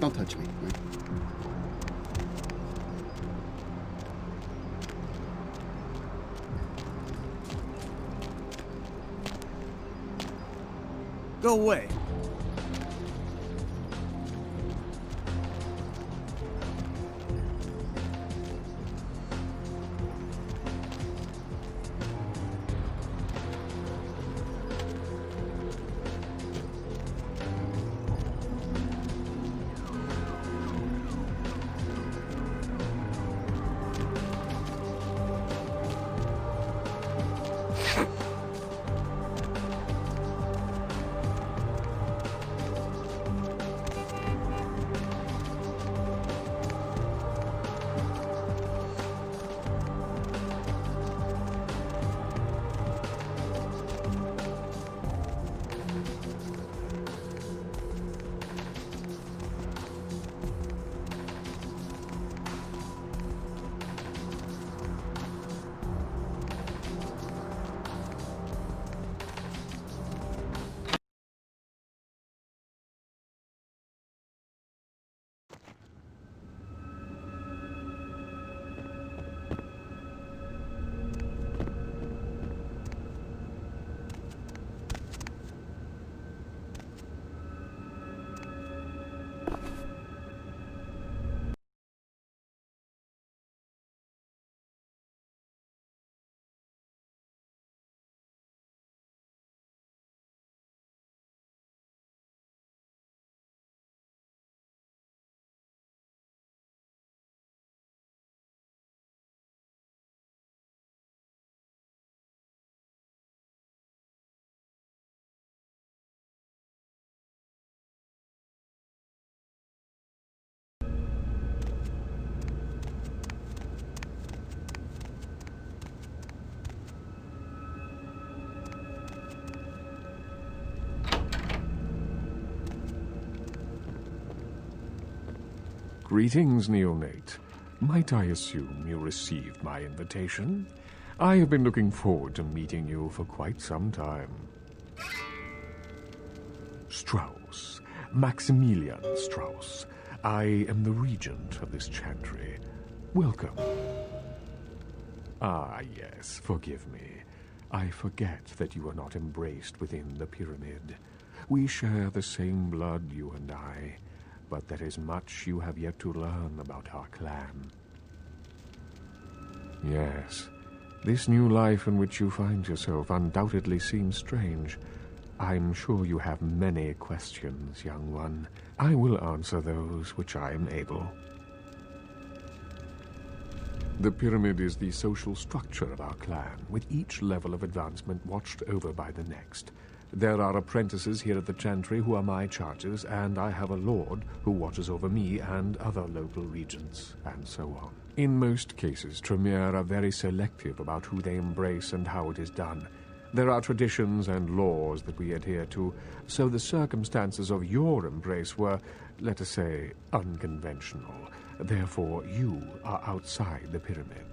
Don't touch me. Right? Go away. Greetings, neonate. Might I assume you received my invitation? I have been looking forward to meeting you for quite some time. Strauss. Maximilian Strauss. I am the regent of this chantry. Welcome. Ah, yes, forgive me. I forget that you are not embraced within the pyramid. We share the same blood, you and I, but there is much you have yet to learn about our clan. Yes, this new life in which you find yourself undoubtedly seems strange. I'm sure you have many questions, young one. I will answer those which I am able. The pyramid is the social structure of our clan, with each level of advancement watched over by the next. There are apprentices here at the chantry who are my charges, and I have a lord who watches over me and other local regents, and so on. In most cases, Tremere are very selective about who they embrace and how it is done. There are traditions and laws that we adhere to, so the circumstances of your embrace were, let us say, unconventional. Therefore, you are outside the pyramid.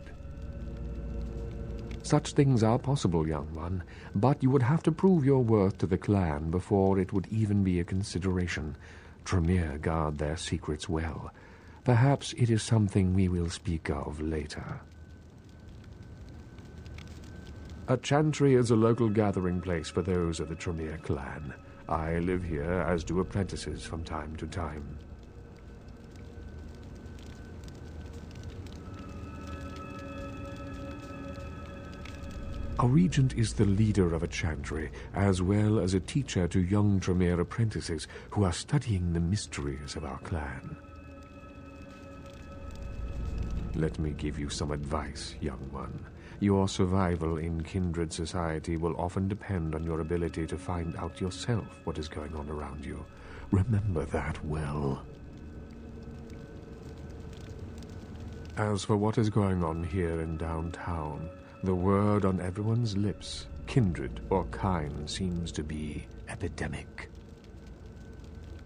Such things are possible, young one, but you would have to prove your worth to the clan before it would even be a consideration. Tremere guard their secrets well. Perhaps it is something we will speak of later. A chantry is a local gathering place for those of the Tremere clan. I live here, as do apprentices from time to time. A regent is the leader of a chantry, as well as a teacher to young Tremere apprentices who are studying the mysteries of our clan. Let me give you some advice, young one. Your survival in kindred society will often depend on your ability to find out yourself what is going on around you. Remember that well. As for what is going on here in downtown, the word on everyone's lips, kindred or Caine, seems to be epidemic.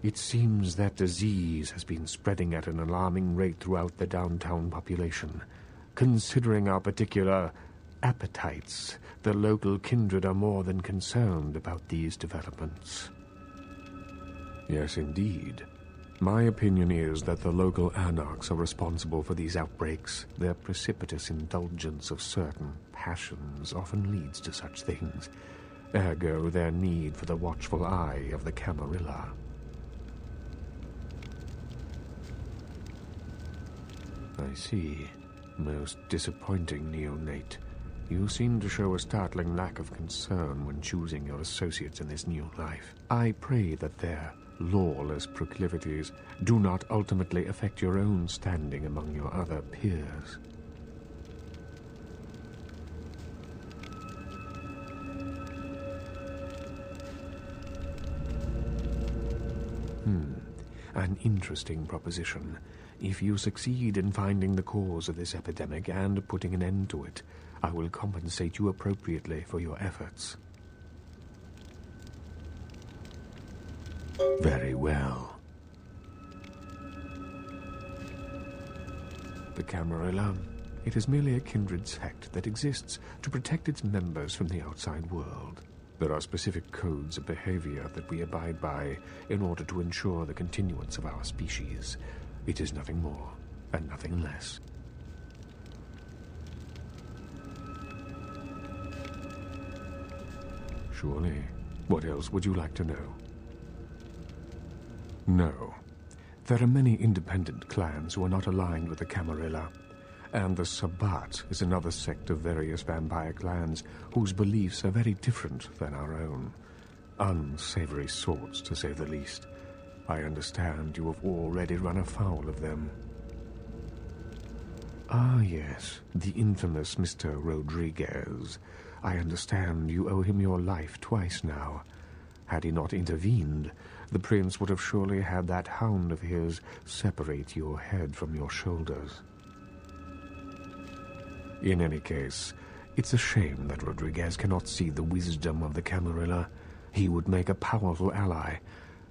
It seems that disease has been spreading at an alarming rate throughout the downtown population. Considering our particular appetites, the local kindred are more than concerned about these developments. Yes, indeed. My opinion is that the local anarchs are responsible for these outbreaks. Their precipitous indulgence of certain passions often leads to such things. Ergo, their need for the watchful eye of the Camarilla. I see. Most disappointing, neonate. You seem to show a startling lack of concern when choosing your associates in this new life. I pray that their lawless proclivities do not ultimately affect your own standing among your other peers. An interesting proposition. If you succeed in finding the cause of this epidemic and putting an end to it, I will compensate you appropriately for your efforts. Very well. The Camarilla. It is merely a kindred sect that exists to protect its members from the outside world. There are specific codes of behavior that we abide by in order to ensure the continuance of our species. It is nothing more and nothing less. Surely. What else would you like to know? No. There are many independent clans who are not aligned with the Camarilla, and the Sabbat is another sect of various vampire clans whose beliefs are very different than our own. Unsavory sorts, to say the least. I understand you have already run afoul of them. Ah, yes, the infamous Mr. Rodriguez. I understand you owe him your life twice now. Had he not intervened, the prince would have surely had that hound of his separate your head from your shoulders. In any case, it's a shame that Rodriguez cannot see the wisdom of the Camarilla. He would make a powerful ally.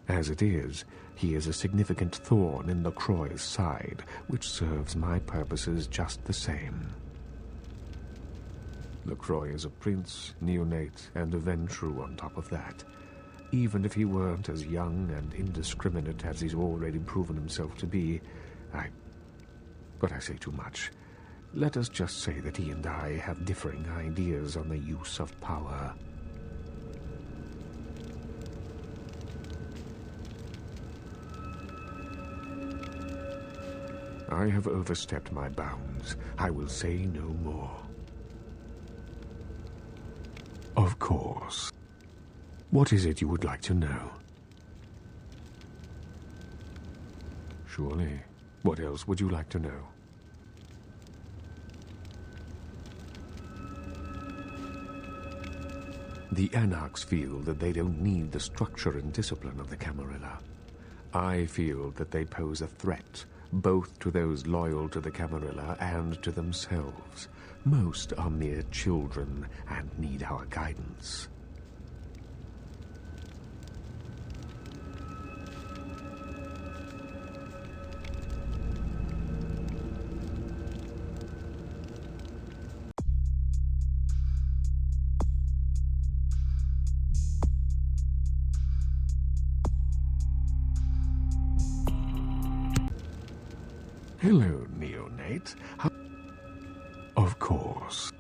As it is, he is a significant thorn in LaCroix's side, which serves my purposes just the same. LaCroix is a prince, neonate, and a Ventrue on top of that. Even if he weren't as young and indiscriminate as he's already proven himself to be, But I say too much. Let us just say that he and I have differing ideas on the use of power. I have overstepped my bounds. I will say no more. Of course. What is it you would like to know? Surely. What else would you like to know? The Anarchs feel that they don't need the structure and discipline of the Camarilla. I feel that they pose a threat, both to those loyal to the Camarilla and to themselves. Most are mere children and need our guidance. Hello, neonate. Of course.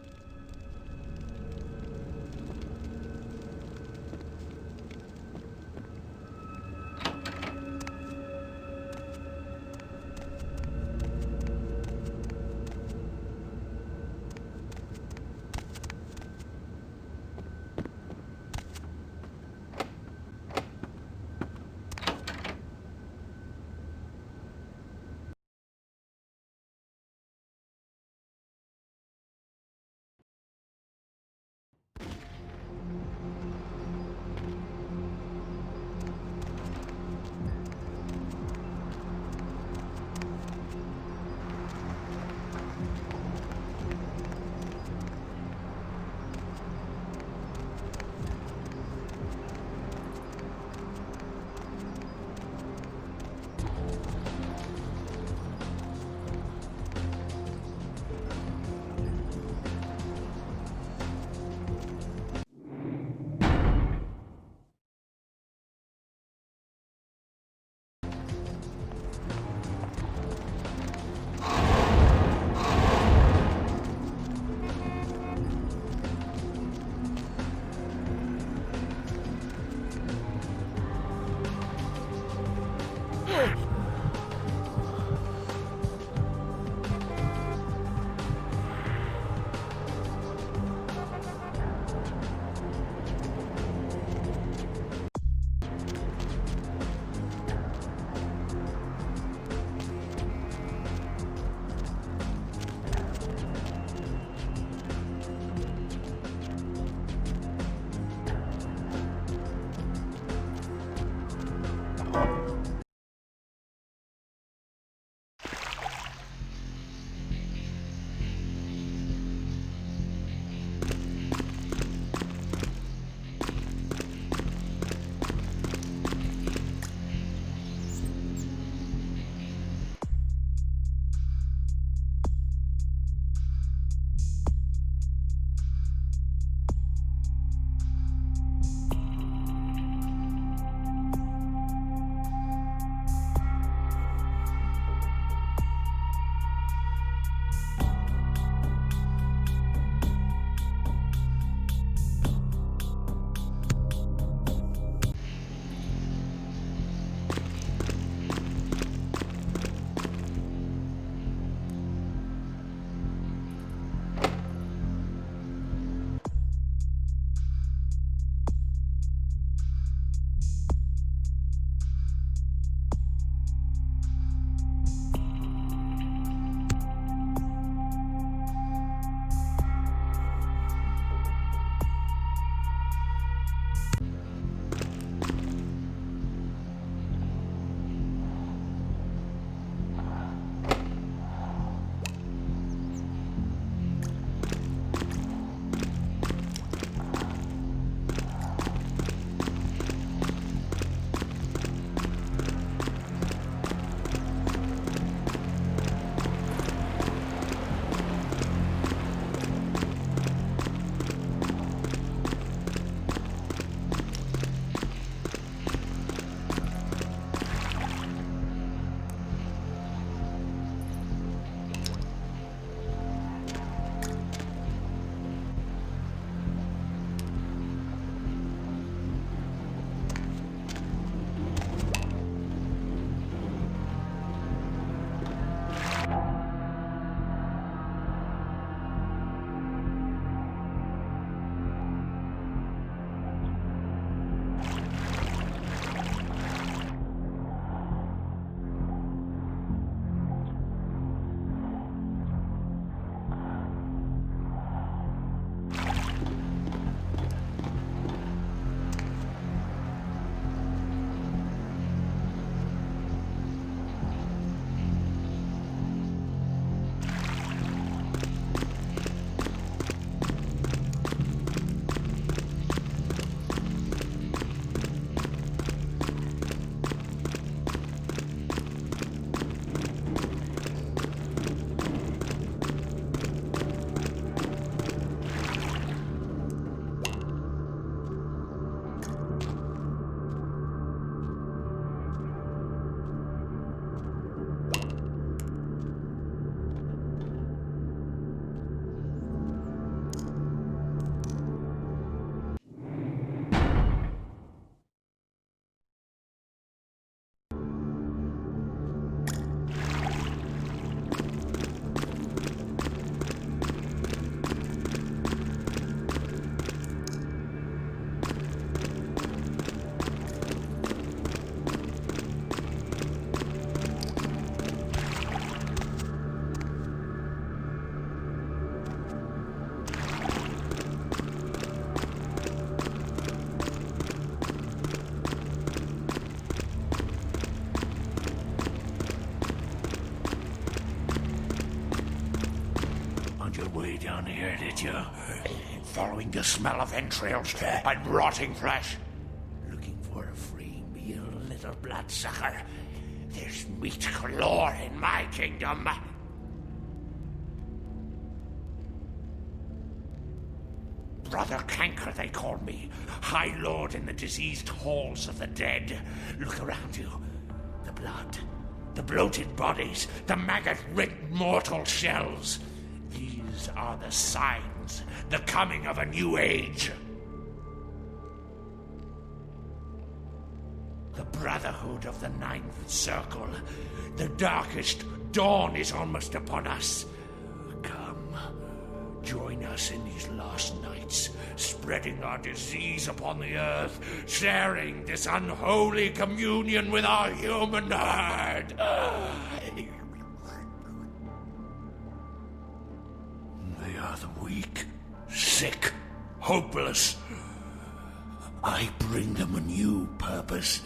Your way down here, did you? Following the smell of entrails and rotting flesh. Looking for a free meal, little bloodsucker. There's meat galore in my kingdom. Brother Canker, they call me. High Lord in the diseased halls of the dead. Look around you. The blood. The bloated bodies. The maggot-ridden mortal shells. These are the signs. The coming of a new age. The Brotherhood of the Ninth Circle. The darkest dawn is almost upon us. Come, join us in these last nights, spreading our disease upon the earth, sharing this unholy communion with our human herd. They are the weak, sick, hopeless. I bring them a new purpose.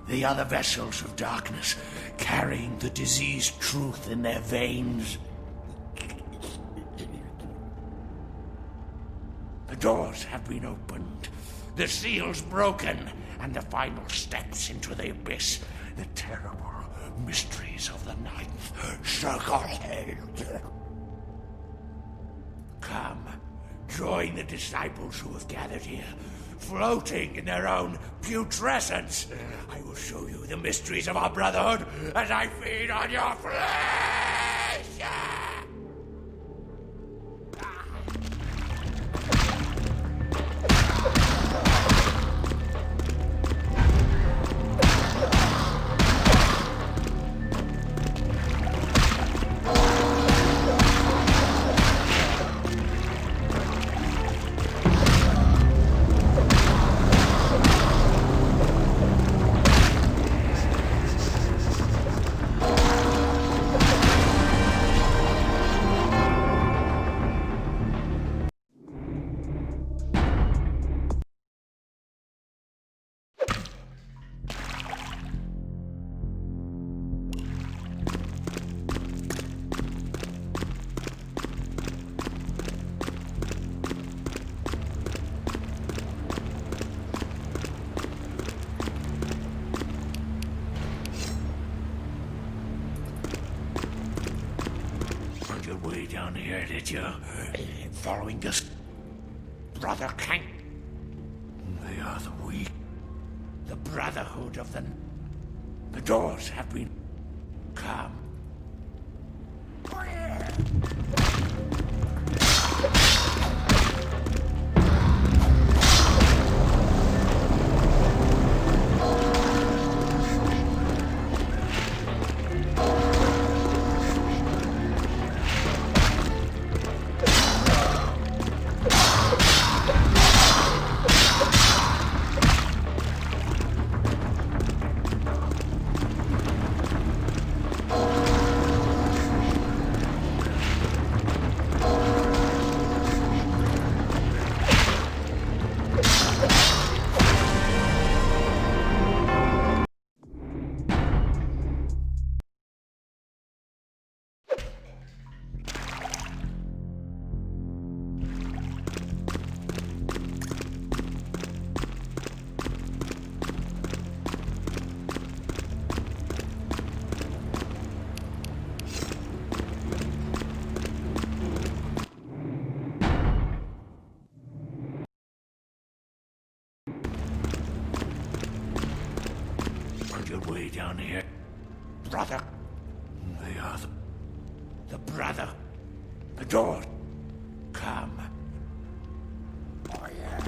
They are the vessels of darkness, carrying the diseased truth in their veins. The doors have been opened, the seals broken, and the final steps into the abyss, the terrible mysteries of the Ninth Circle. Come, join the disciples who have gathered here, floating in their own putrescence. I will show you the mysteries of our brotherhood as I feed on your flesh! Way down here, did you? Following this Brother Caine. They are the weak. The Brotherhood of the... The doors have been... Come. Way down here. Brother. They are the brother. The door. Come. Oh, yeah.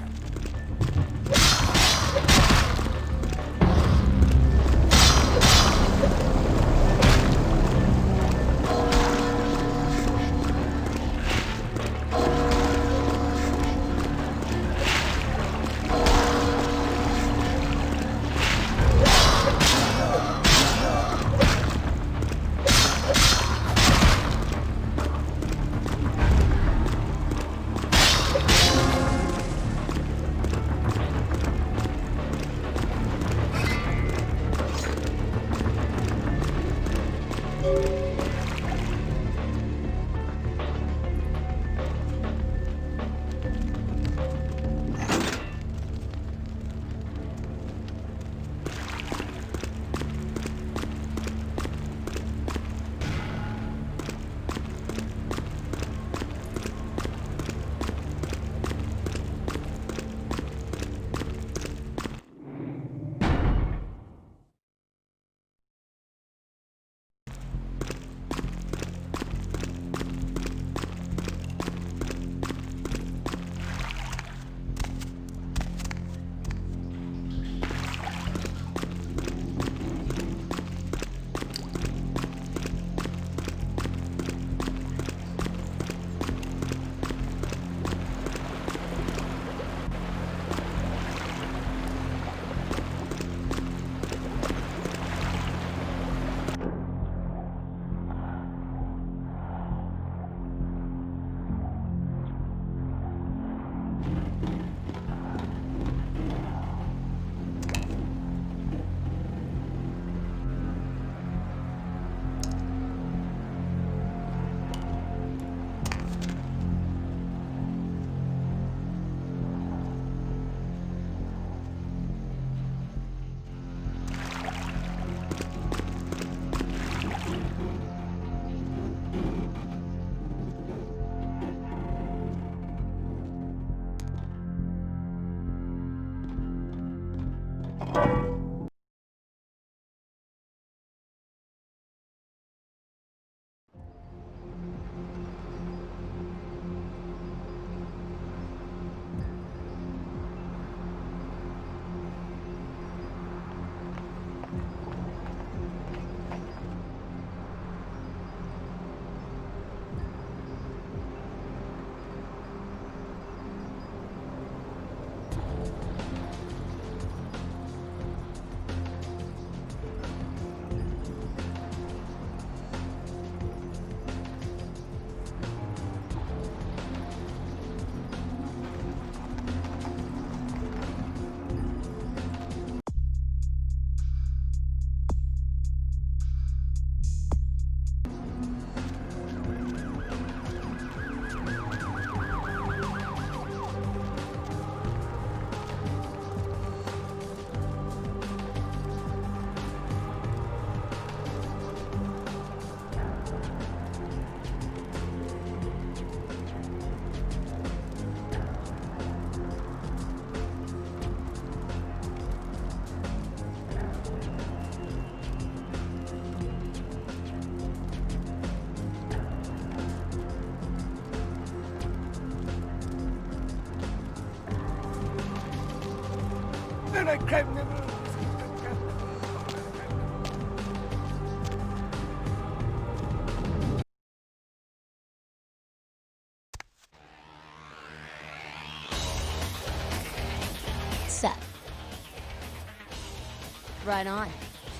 Seth. Right on.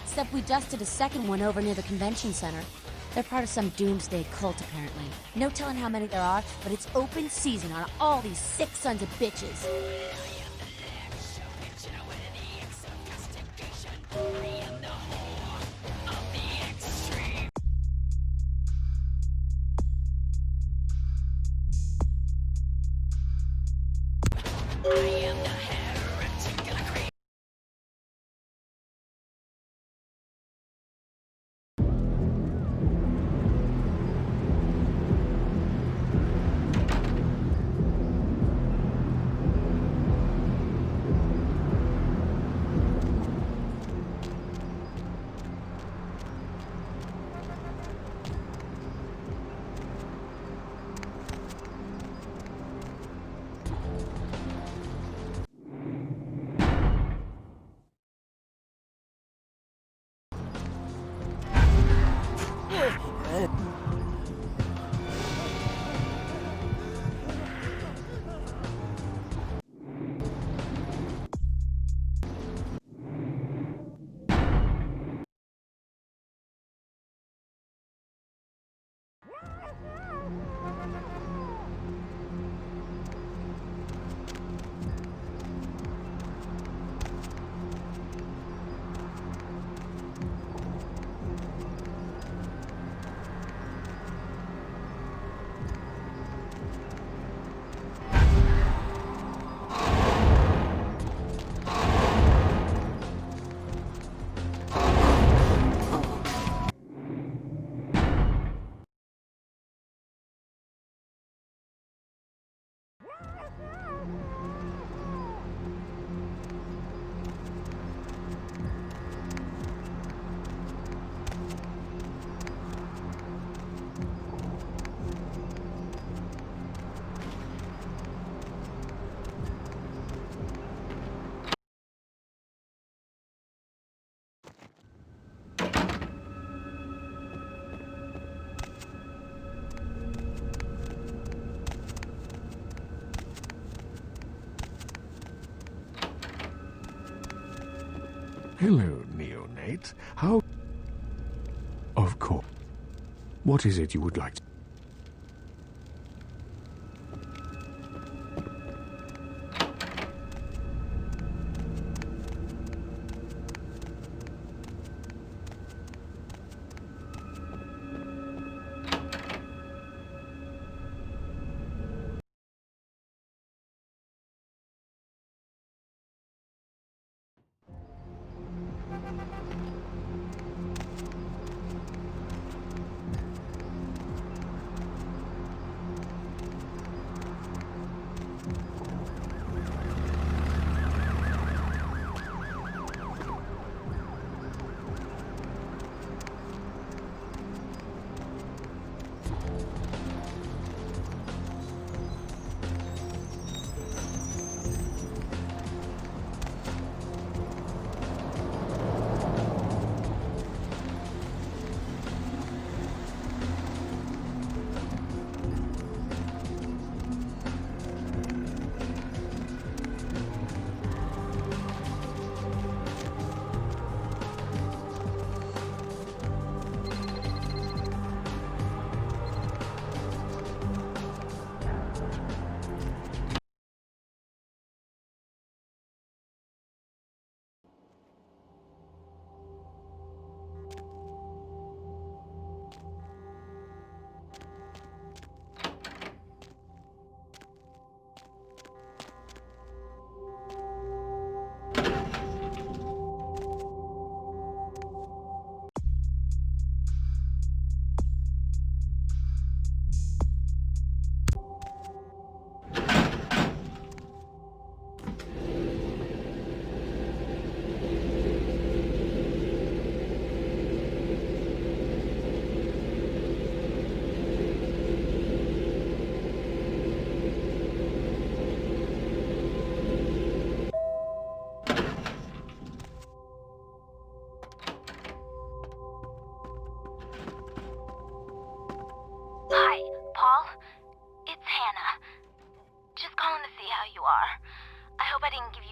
Except we just did a second one over near the convention center. They're part of some doomsday cult, apparently. No telling how many there are, but it's open season on all these sick sons of bitches. Hello, neonate. How... Of course. What is it you would like to...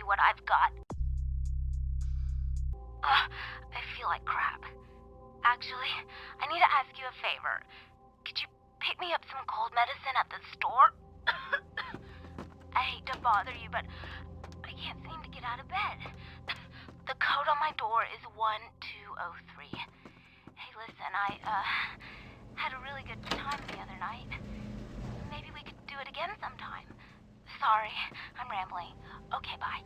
you what I've got. I feel like crap. Actually, I need to ask you a favor. Could you pick me up some cold medicine at the store? I hate to bother you, but I can't seem to get out of bed. The code on my door is 1203. Hey, listen, I had a really good time the other night. Maybe we could do it again sometime. Sorry, I'm rambling. Okay, bye.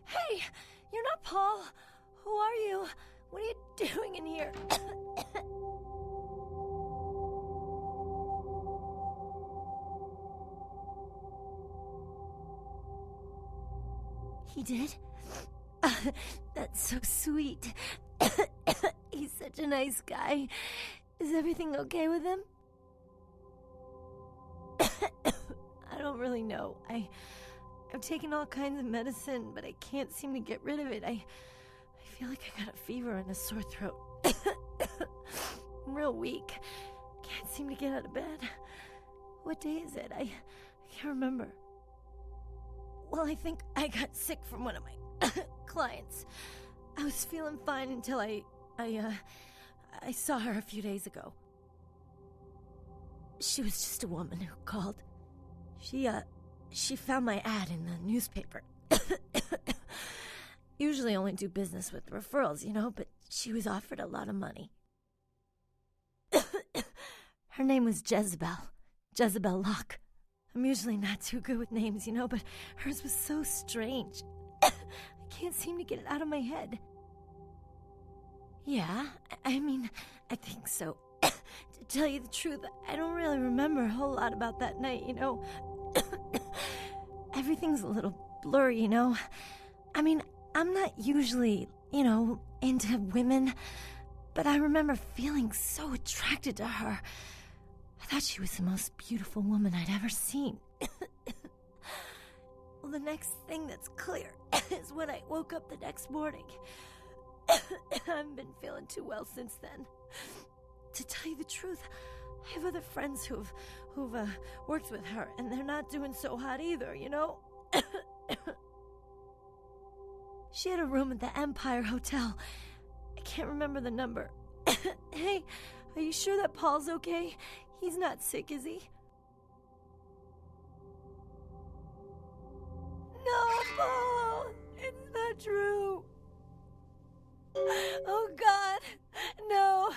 Hey, you're not Paul. Who are you? What are you doing in here? He did? That's so sweet. He's such a nice guy. Is everything okay with him? I don't really know. I've taken all kinds of medicine, but I can't seem to get rid of it. I feel like I got a fever and a sore throat. I'm real weak. Can't seem to get out of bed. What day is it? I can't remember. Well, I think I got sick from one of my clients. I was feeling fine until I saw her a few days ago. She was just a woman who called. She found my ad in the newspaper. Usually only do business with referrals, but she was offered a lot of money. Her name was Jezebel Locke. I'm usually not too good with names, but hers was so strange. I can't seem to get it out of my head. Yeah, I think so. To tell you the truth, I don't really remember a whole lot about that night, Everything's a little blurry, I'm not usually, into women, but I remember feeling so attracted to her. I thought she was the most beautiful woman I'd ever seen. Well, the next thing that's clear is when I woke up the next morning. I haven't been feeling too well since then. To tell you the truth, I have other friends who've worked with her, and they're not doing so hot either, She had a room at the Empire Hotel. I can't remember the number. Hey, are you sure that Paul's okay? He's not sick, is he? No, Paul! It's not true! Oh, God! No!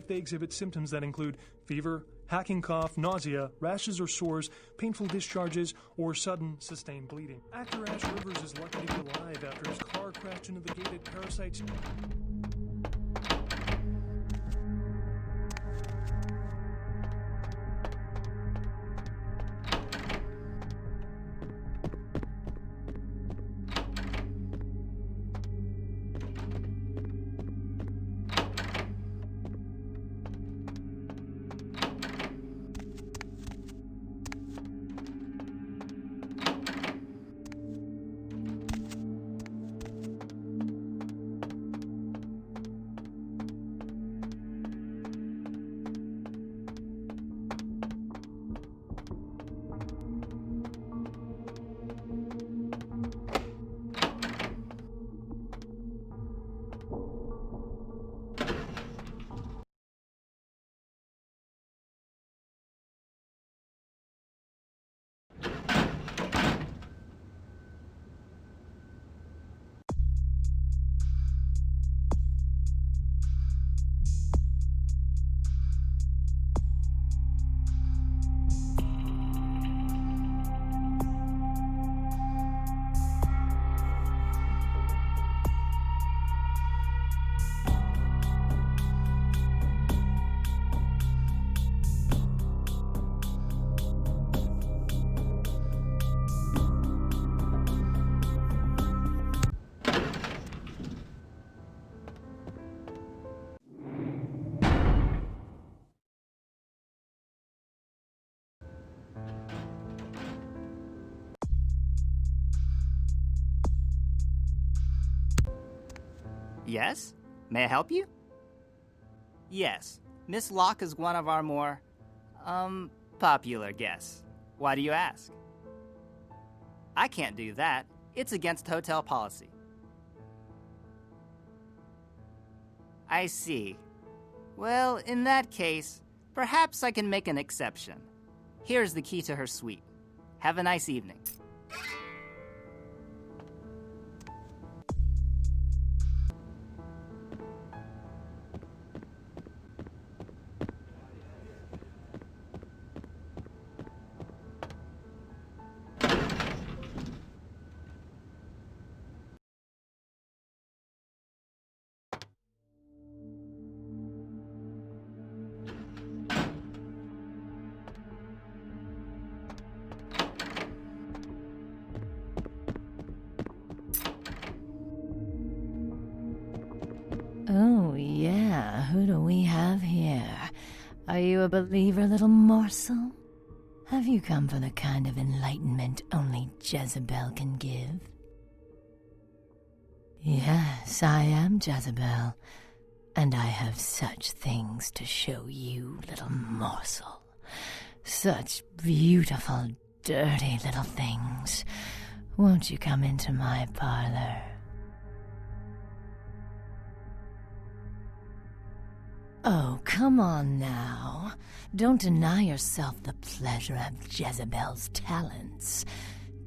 if they exhibit symptoms that include fever, hacking cough, nausea, rashes or sores, painful discharges, or sudden sustained bleeding. Actor Ash Rivers is lucky to be alive after his car crashed into the gated parasites. Yes? May I help you? Yes, Miss Locke is one of our more, popular guests. Why do you ask? I can't do that. It's against hotel policy. I see. Well, in that case, perhaps I can make an exception. Here's the key to her suite. Have a nice evening. Oh, yeah. Who do we have here? Are you a believer, little morsel? Have you come for the kind of enlightenment only Jezebel can give? Yes, I am Jezebel, and I have such things to show you, little morsel. Such beautiful, dirty little things. Won't you come into my parlor? Oh, come on now. Don't deny yourself the pleasure of Jezebel's talents.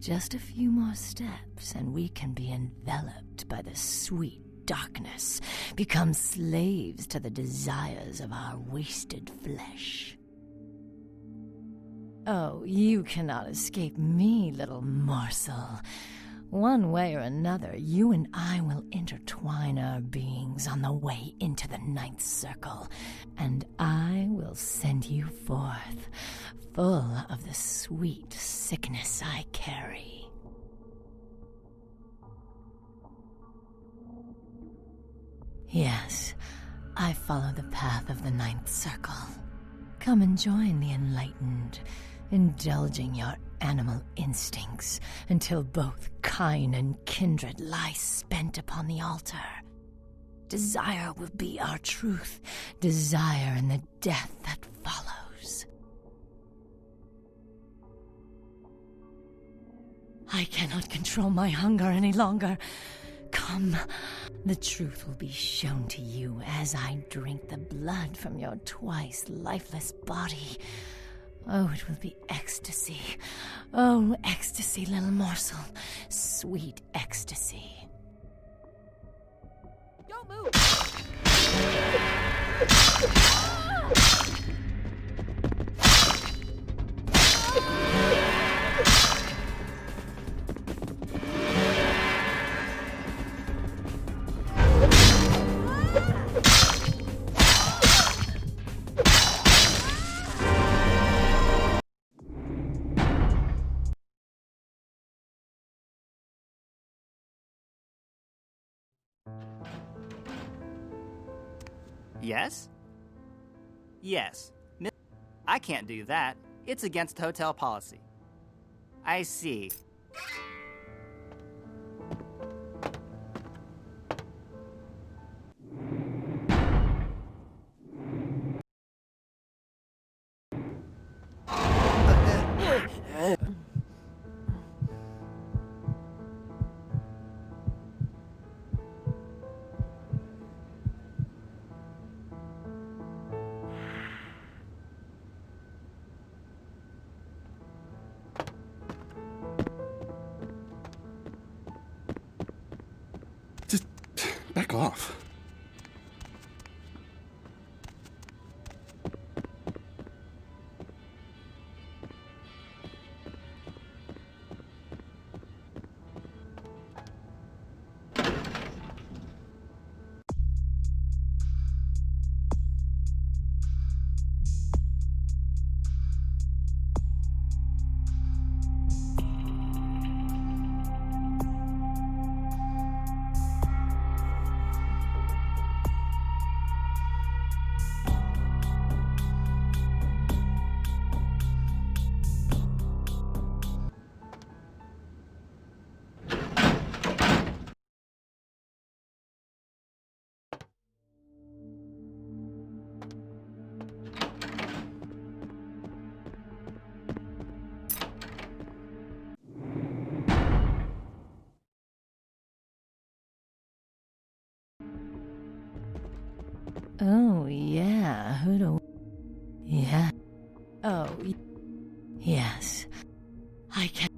Just a few more steps, and we can be enveloped by the sweet darkness, become slaves to the desires of our wasted flesh. Oh, you cannot escape me, little morsel. One way or another, you and I will intertwine our beings on the way into the ninth circle, and I will send you forth, full of the sweet sickness I carry. Yes, I follow the path of the ninth circle. Come and join the enlightened, indulging your animal instincts until both Caine and kindred lie spent upon the altar. Desire will be our truth, desire and the death that follows. I cannot control my hunger any longer. Come, the truth will be shown to you as I drink the blood from your twice lifeless body. Oh, it will be ecstasy. Oh, ecstasy, little morsel. Sweet ecstasy. Don't move! Yes? Yes. I can't do that. It's against hotel policy. I see. Just back off. Oh, yeah. Who do... Yeah. Oh, yes. I can...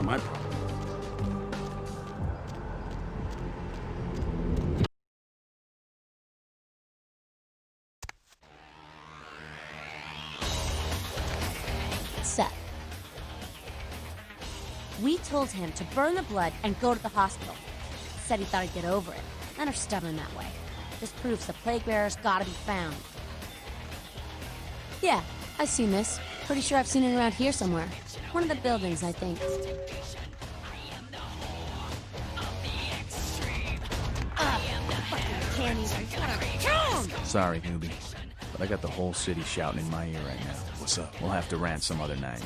not my problem. Seth. We told him to burn the blood and go to the hospital. Said he thought he'd get over it. Men are stubborn that way. This proves the plague bearer's gotta be found. Yeah, I've seen this. Pretty sure I've seen it around here somewhere. One of the buildings, I think. Sorry, newbie, but I got the whole city shouting in my ear right now. What's up? We'll have to rant some other night.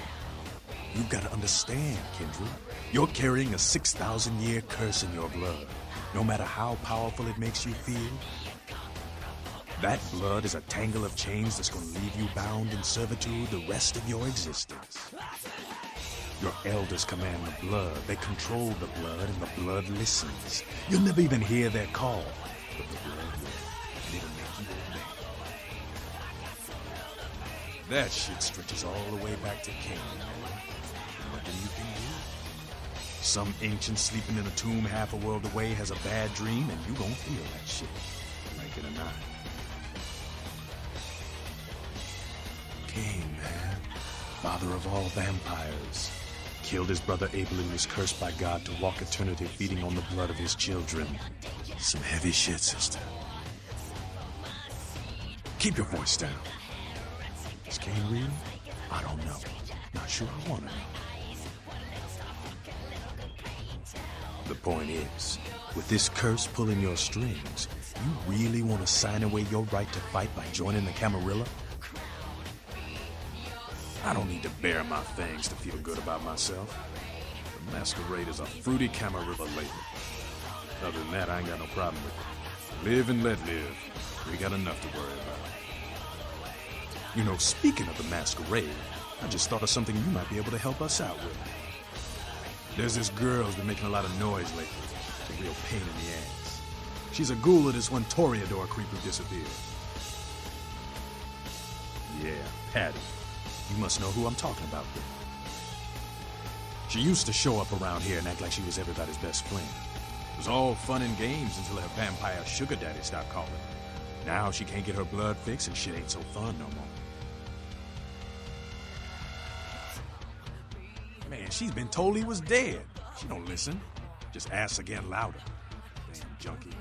You've got to understand, Kendra. You're carrying a 6,000-year curse in your blood. No matter how powerful it makes you feel, that blood is a tangle of chains that's going to leave you bound in servitude the rest of your existence. Your elders command the blood. They control the blood, and the blood listens. You'll never even hear their call, but the blood will. It'll make you obey. That shit stretches all the way back to Caine. Nothing you can do. Some ancient sleeping in a tomb half a world away has a bad dream, and you gon' feel that shit, like it or not. Caine, man, father of all vampires, killed his brother Abel and was cursed by God to walk eternity feeding on the blood of his children. Some heavy shit, sister. Keep your voice down. Is Caine real? I don't know. Not sure I want to know. The point is, with this curse pulling your strings, you really want to sign away your right to fight by joining the Camarilla? I don't need to bare my fangs to feel good about myself. The Masquerade is a fruity Camarilla label. Other than that, I ain't got no problem with it. Live and let live. We got enough to worry about. You know, speaking of the Masquerade, I just thought of something you might be able to help us out with. There's this girl who's been making a lot of noise lately. It's a real pain in the ass. She's a ghoul of this one Toreador creep who disappeared. Yeah, Patty. You must know who I'm talking about, then. She used to show up around here and act like she was everybody's best friend. It was all fun and games until her vampire sugar daddy stopped calling. Now she can't get her blood fixed and shit ain't so fun no more. Man, she's been told he was dead. She don't listen. Just asks again louder. Damn junkie.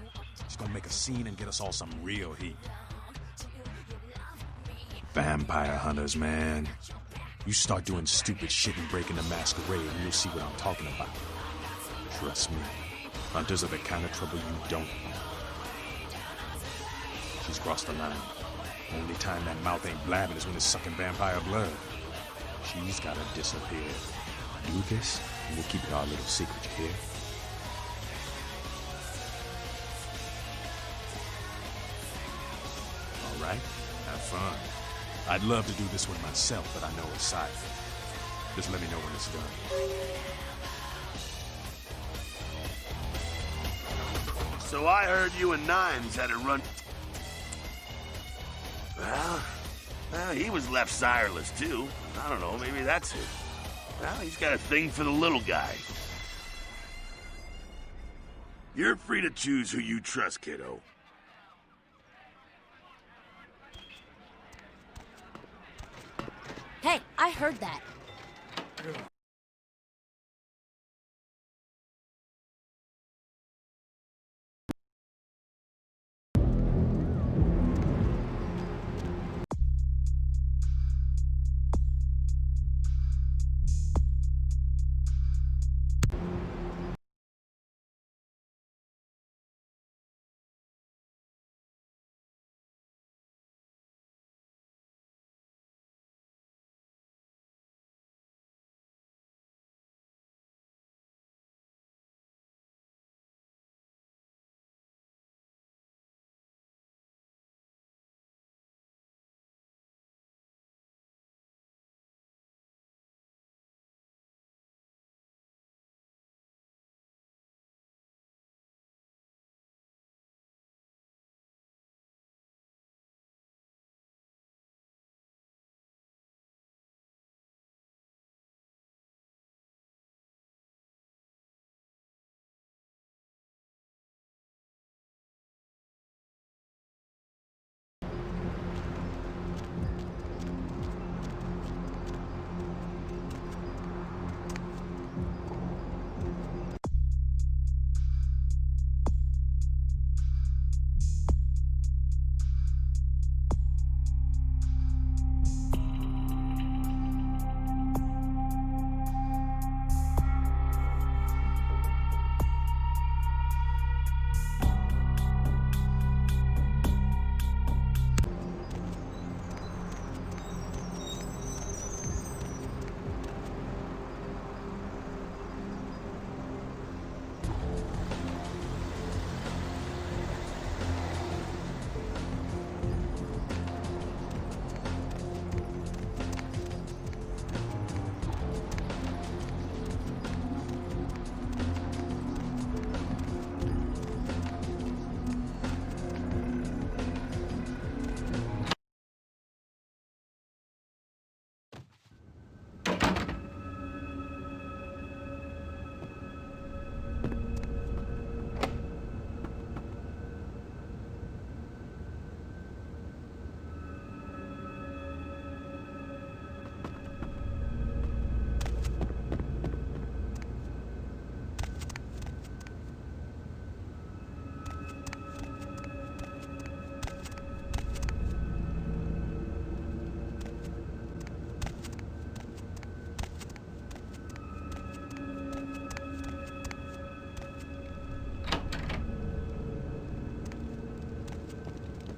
She's gonna make a scene and get us all some real heat. Vampire hunters, man. You start doing stupid shit and breaking the Masquerade and you'll see what I'm talking about. Trust me. Hunters are the kind of trouble you don't want. She's crossed the line. Only time that mouth ain't blabbing is when it's sucking vampire blood. She's gotta disappear. Do this, and we'll keep it our little secret, you hear? All right, have fun. I'd love to do this one myself, but I know it's silent. Just let me know when it's done. So I heard you and Nines had a run. Well, he was left sireless, too. I don't know, maybe that's it. Well, he's got a thing for the little guy. You're free to choose who you trust, kiddo. Hey, I heard that.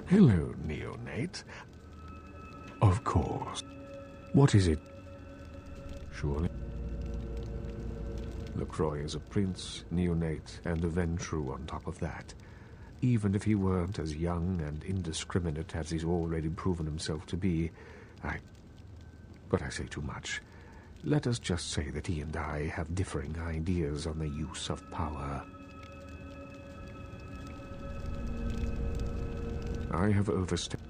Hello, neonate. Of course. What is it? Surely. LaCroix is a prince, neonate, and a Ventrue on top of that. Even if he weren't as young and indiscriminate as he's already proven himself to be, But I say too much. Let us just say that he and I have differing ideas on the use of power. I have overstepped.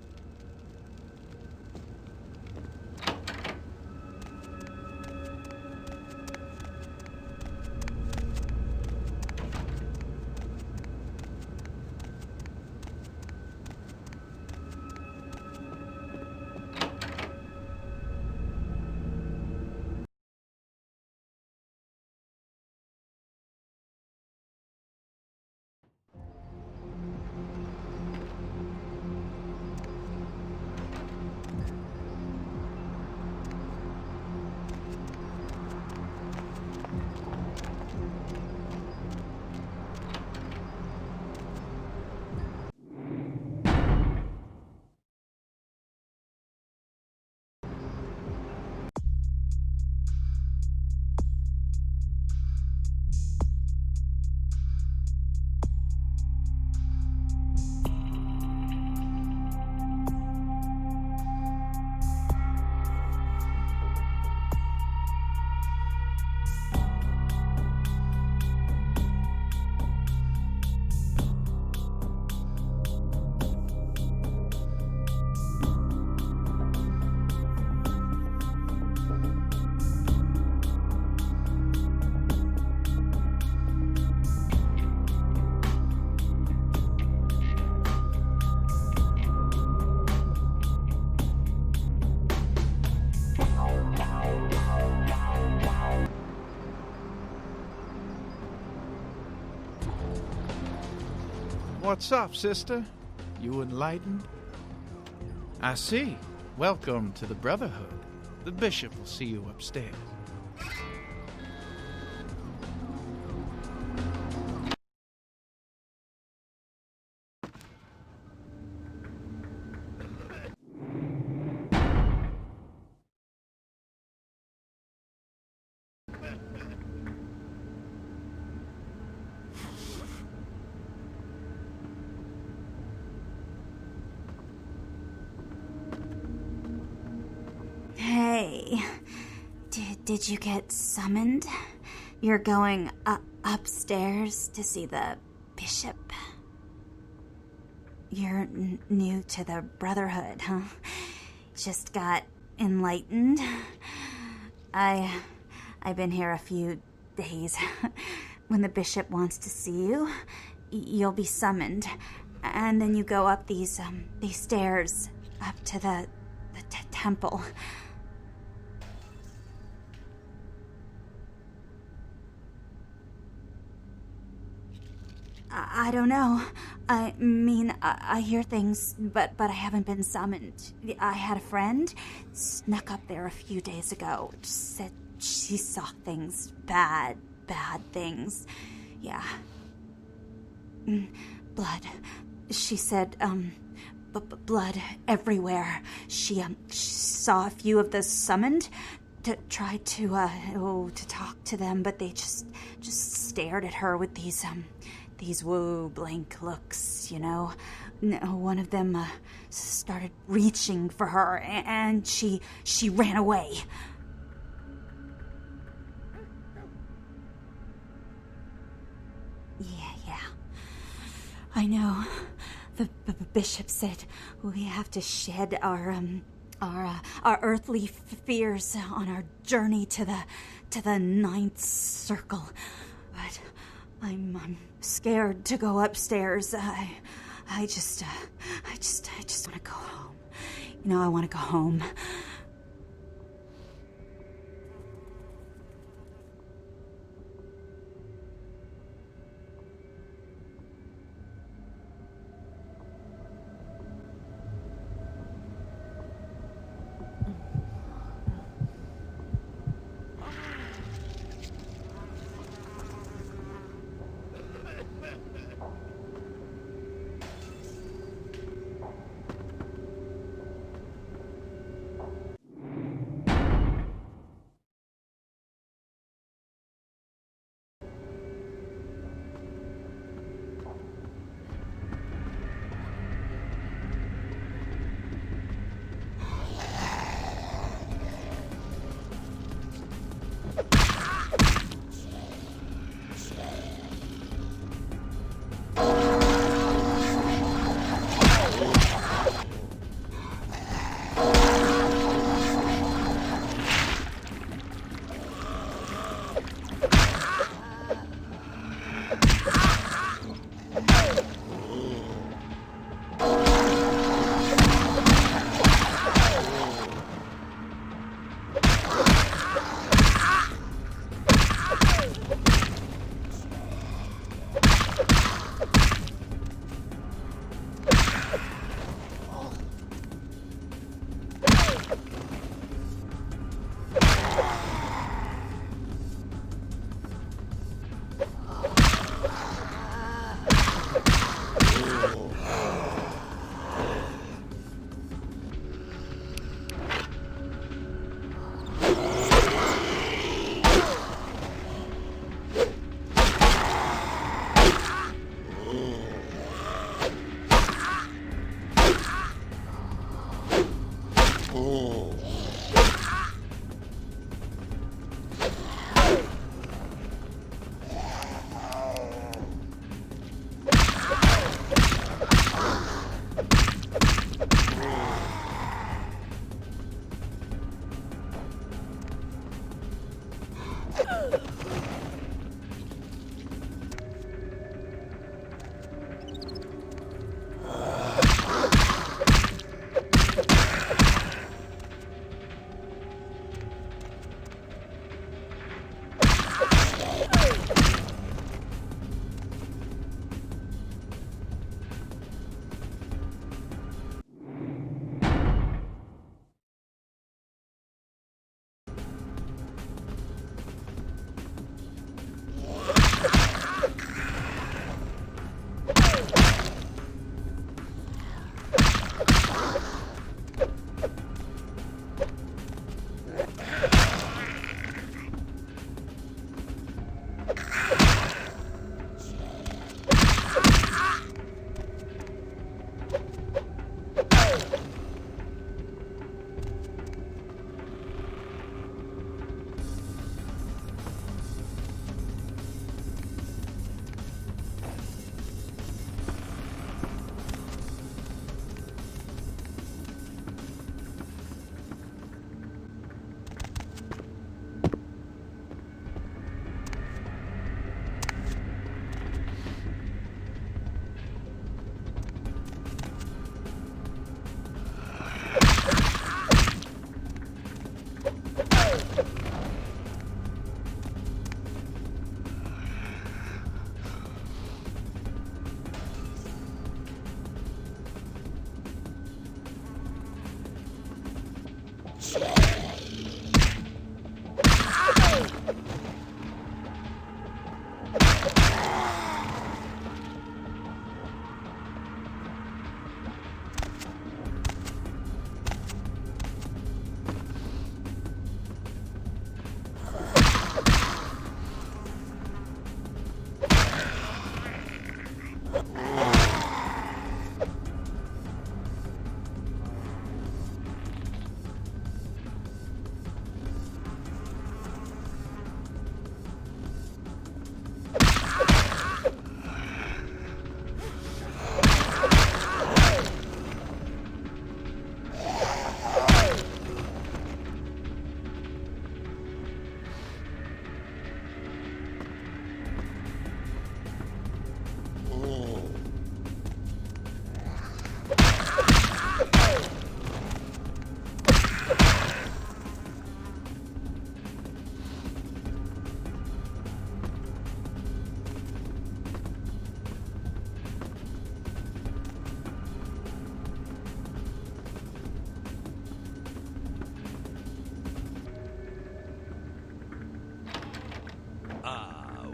What's up, sister? You enlightened? I see. Welcome to the Brotherhood. The bishop will see you upstairs. Hey, did you get summoned? You're going upstairs to see the bishop? You're new to the Brotherhood, huh? Just got enlightened? I've been here a few days. When the bishop wants to see you, you'll be summoned, and then you go up these stairs up to the temple. I don't know. I mean, I hear things, but I haven't been summoned. I had a friend snuck up there a few days ago. Said she saw things, bad things. Yeah. Blood. She said, blood everywhere. She saw a few of the summoned. Tried to talk to them, but they just stared at her with these blank looks, you know. One of them started reaching for her, and she ran away. Yeah. I know. The bishop said we have to shed our earthly fears on our journey to the ninth circle, but I'm scared to go upstairs. I just want to go home. You know, I want to go home.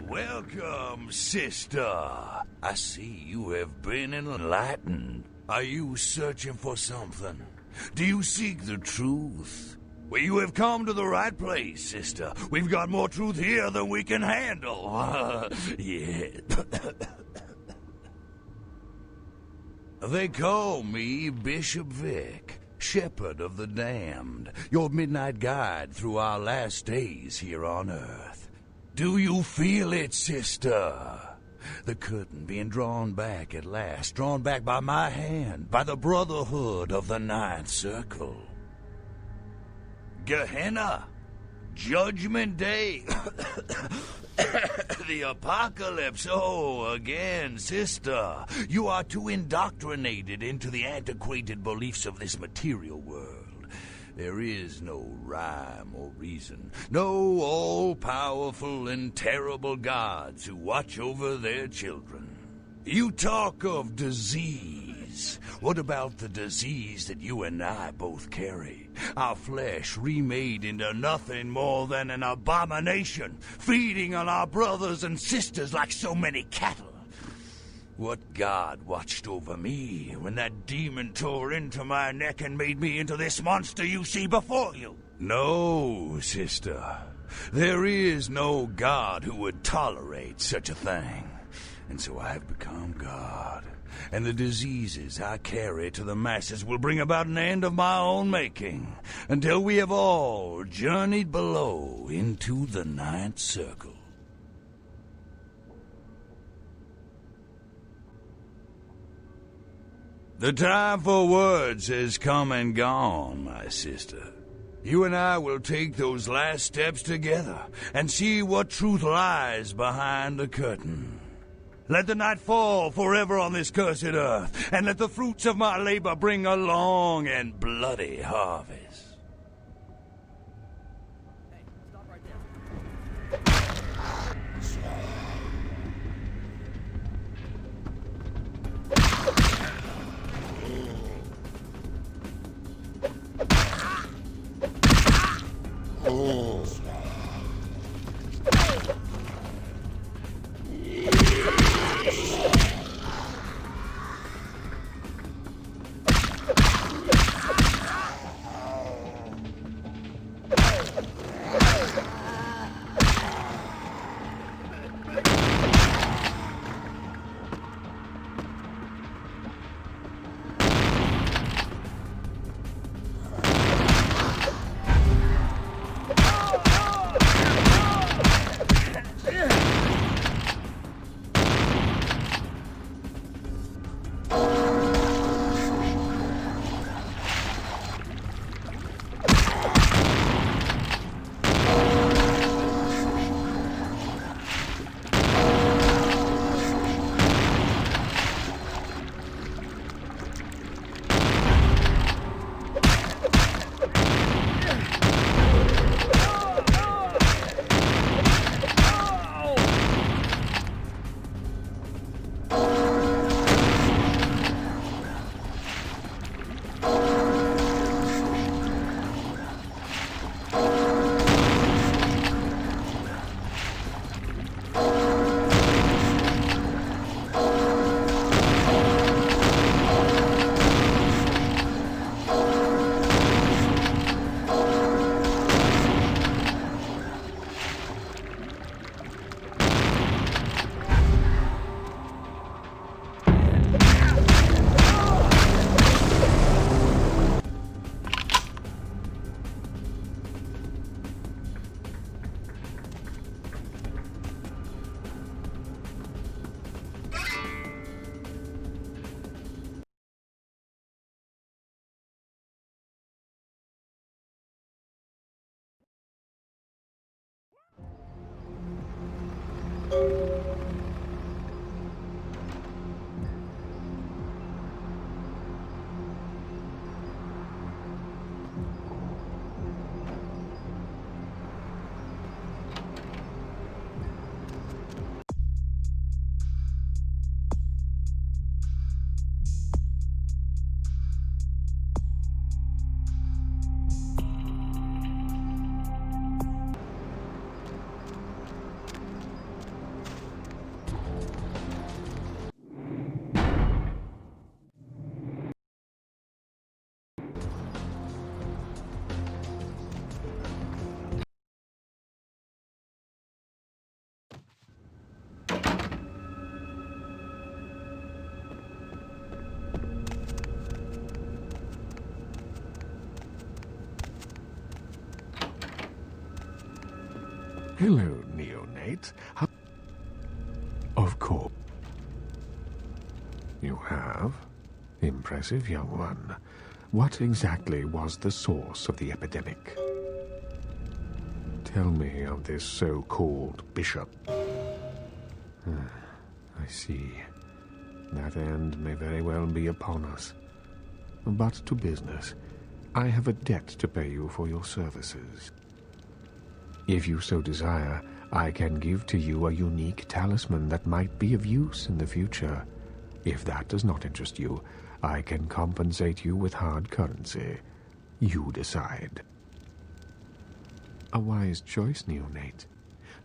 Welcome, sister. I see you have been enlightened. Are you searching for something? Do you seek the truth? Well, you have come to the right place, sister. We've got more truth here than we can handle. Yeah. They call me Bishop Vic, Shepherd of the Damned, your midnight guide through our last days here on Earth. Do you feel it, sister? The curtain being drawn back at last, drawn back by my hand, by the Brotherhood of the Ninth Circle. Gehenna, Judgment Day, the apocalypse. Oh, again, sister, you are too indoctrinated into the antiquated beliefs of this material world. There is no rhyme or reason, no all-powerful and terrible gods who watch over their children. You talk of disease. What about the disease that you and I both carry? Our flesh remade into nothing more than an abomination, feeding on our brothers and sisters like so many cattle. What god watched over me when that demon tore into my neck and made me into this monster you see before you? No, sister. There is no god who would tolerate such a thing. And so I have become God. And the diseases I carry to the masses will bring about an end of my own making, until we have all journeyed below into the Ninth Circle. The time for words has come and gone, my sister. You and I will take those last steps together and see what truth lies behind the curtain. Let the night fall forever on this cursed earth, and let the fruits of my labor bring a long and bloody harvest. Hello, neonate. Of course. You have? Impressive, young one. What exactly was the source of the epidemic? Tell me of this so-called bishop. I see. That end may very well be upon us. But to business. I have a debt to pay you for your services. If you so desire, I can give to you a unique talisman that might be of use in the future. If that does not interest you, I can compensate you with hard currency. You decide. A wise choice, neonate.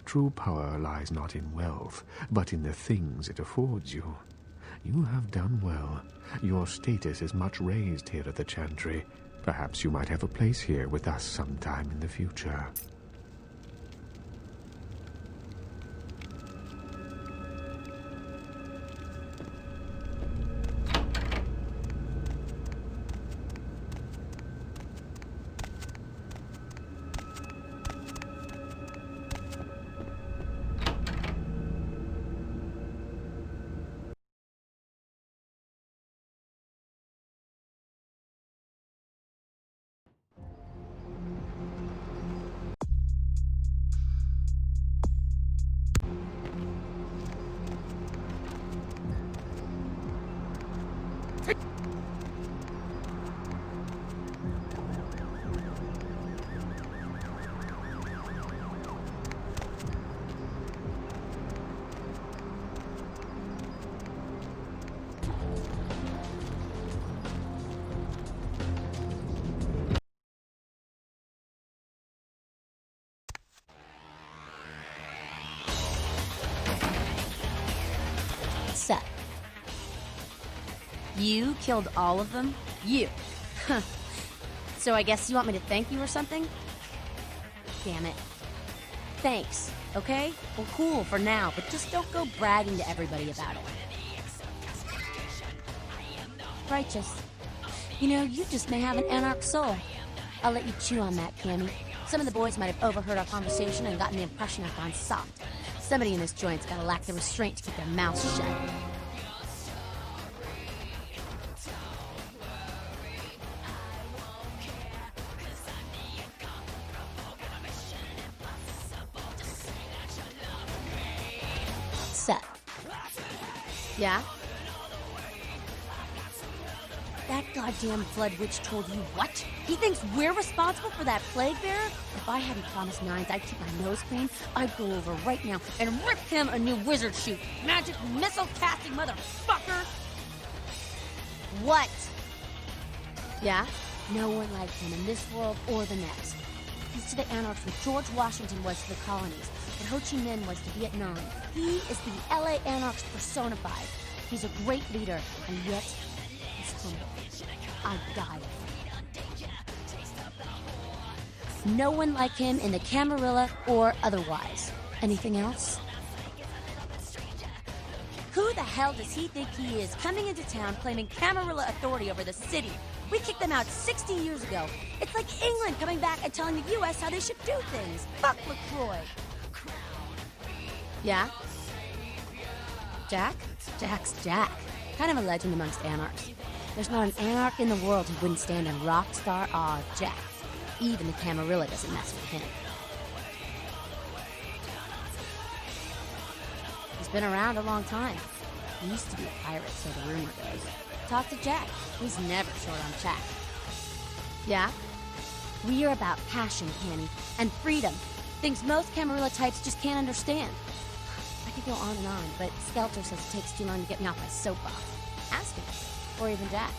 True power lies not in wealth, but in the things it affords you. You have done well. Your status is much raised here at the Chantry. Perhaps you might have a place here with us sometime in the future. Seth. You killed all of them? You. Huh. So I guess you want me to thank you or something? Damn it. Thanks, okay? Well, cool for now, but just don't go bragging to everybody about it. Righteous. You know, you just may have an anarch soul. I'll let you chew on that, Caine. Some of the boys might have overheard our conversation and gotten the impression I've gone soft. Somebody in this joint's gotta lack the restraint to keep their mouths shut. Seth. Yeah? That goddamn Flood Witch told you what? He thinks we're responsible for that plague bearer? If I hadn't promised Nines I'd keep my nose clean, I'd go over right now and rip him a new wizard shoot. Magic missile casting motherfucker! What? Yeah? No one like him in this world or the next. He's to the anarchs what George Washington was to the colonies, what Ho Chi Minh was to Vietnam. He is the LA anarchs personified. He's a great leader, and yet he's humble. I died. No one like him in the Camarilla or otherwise. Anything else? Who the hell does he think he is, coming into town claiming Camarilla authority over the city? We kicked them out 60 years ago. It's like England coming back and telling the U.S. how they should do things. Fuck LaCroix. Yeah? Jack? Jack's Jack. Kind of a legend amongst anarchs. There's not an anarch in the world who wouldn't stand in rock star awe of Jack. Even the Camarilla doesn't mess with him. He's been around a long time. He used to be a pirate, so the rumor goes. Talk to Jack. He's never short on chat. Yeah? We are about passion, Caine, and freedom. Things most Camarilla types just can't understand. I could go on and on, but Skelter says it takes too long to get me off my soapbox. Ask him. Or even Jack.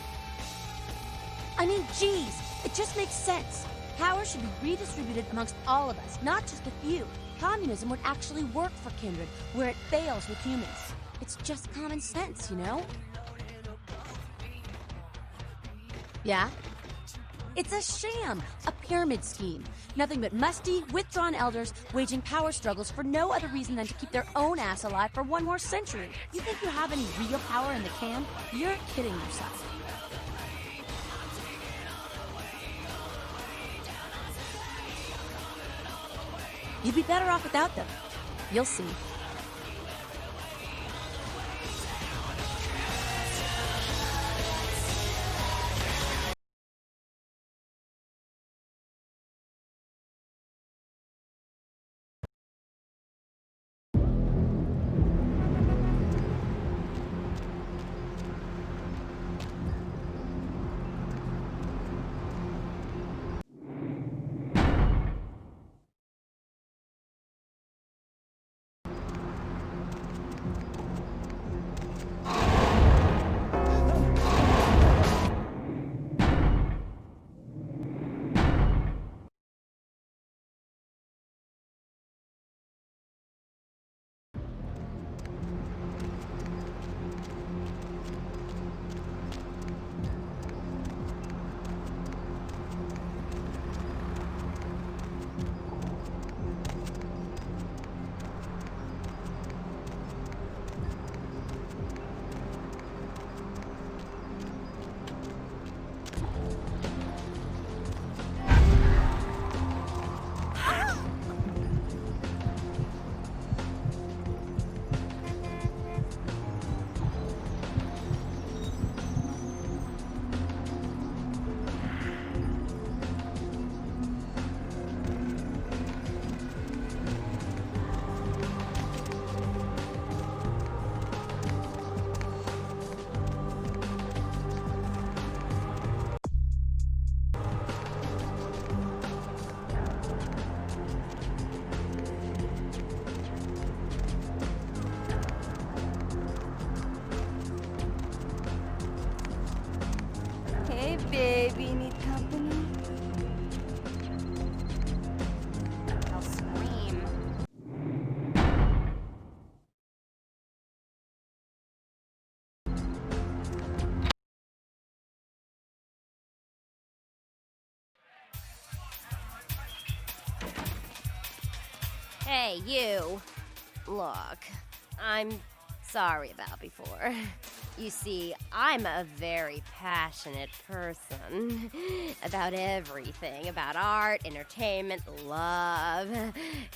I mean, geez, it just makes sense. Power should be redistributed amongst all of us, not just a few. Communism would actually work for Kindred, where it fails with humans. It's just common sense, you know? Yeah? It's a sham, a pyramid scheme. Nothing but musty, withdrawn elders waging power struggles for no other reason than to keep their own ass alive for one more century. You think you have any real power in the camp? You're kidding yourself. You'd be better off without them. You'll see. Hey, baby, need company? I'll scream. Hey, you. Look, I'm sorry about before. You see, I'm a very passionate person about everything, about art, entertainment, love.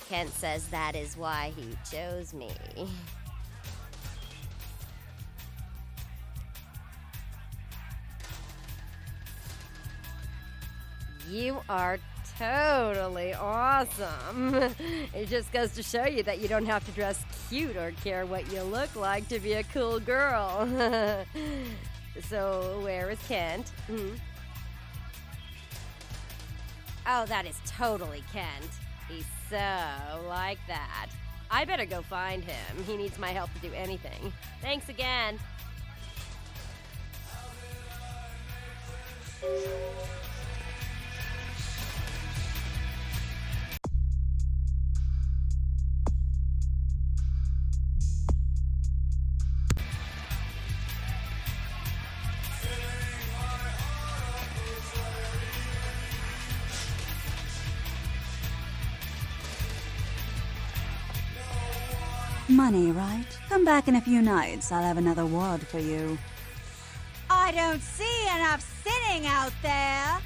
Kent says that is why he chose me. You are totally awesome. It just goes to show you that you don't have to dress cute or care what you look like to be a cool girl. So, where is Kent? Oh, that is totally Kent. He's so like that. I better go find him. He needs my help to do anything. Thanks again. Money, right? Come back in a few nights. I'll have another wad for you. I don't see enough sinning out there.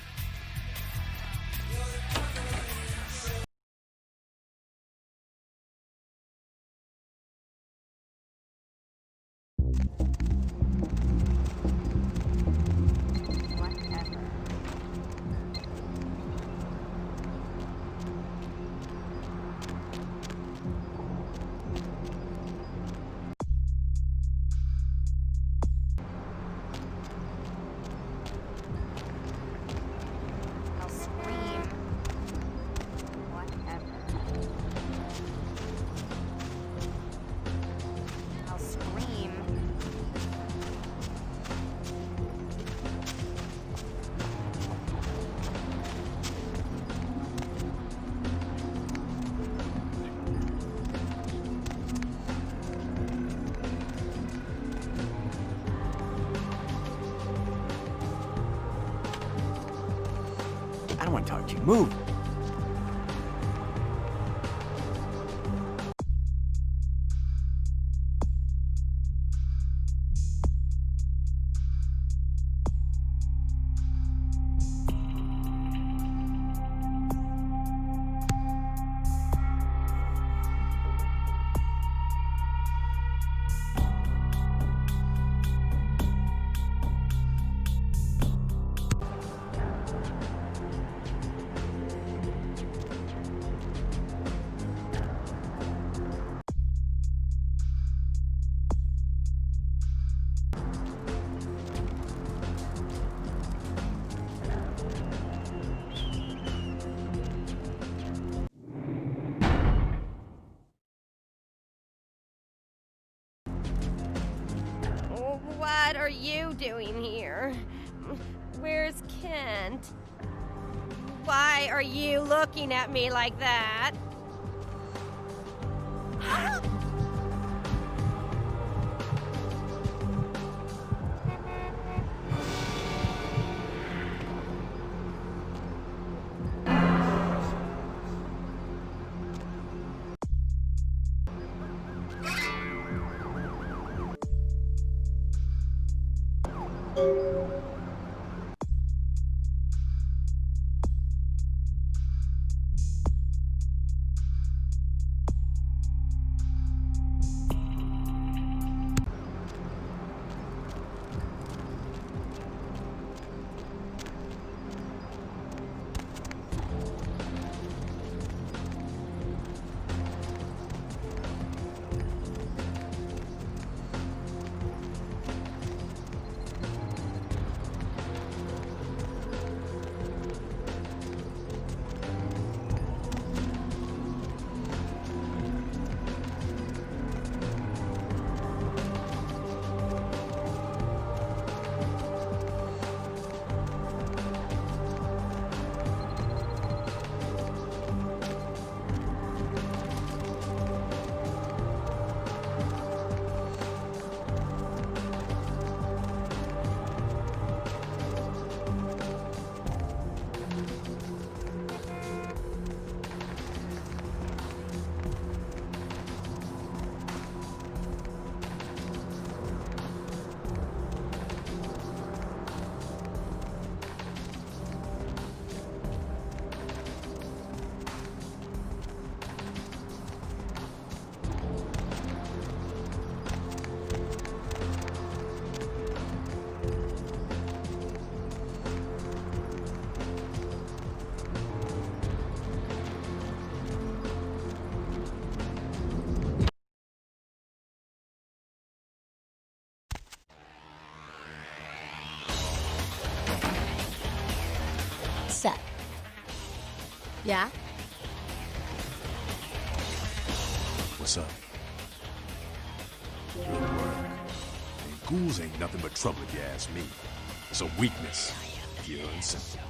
I don't want to talk to you. Move! are you doing here? Where's Kent? Why are you looking at me like that? Set. Yeah? What's up? Good work. And ghouls ain't nothing but trouble if you ask me. It's a weakness, pure and simple.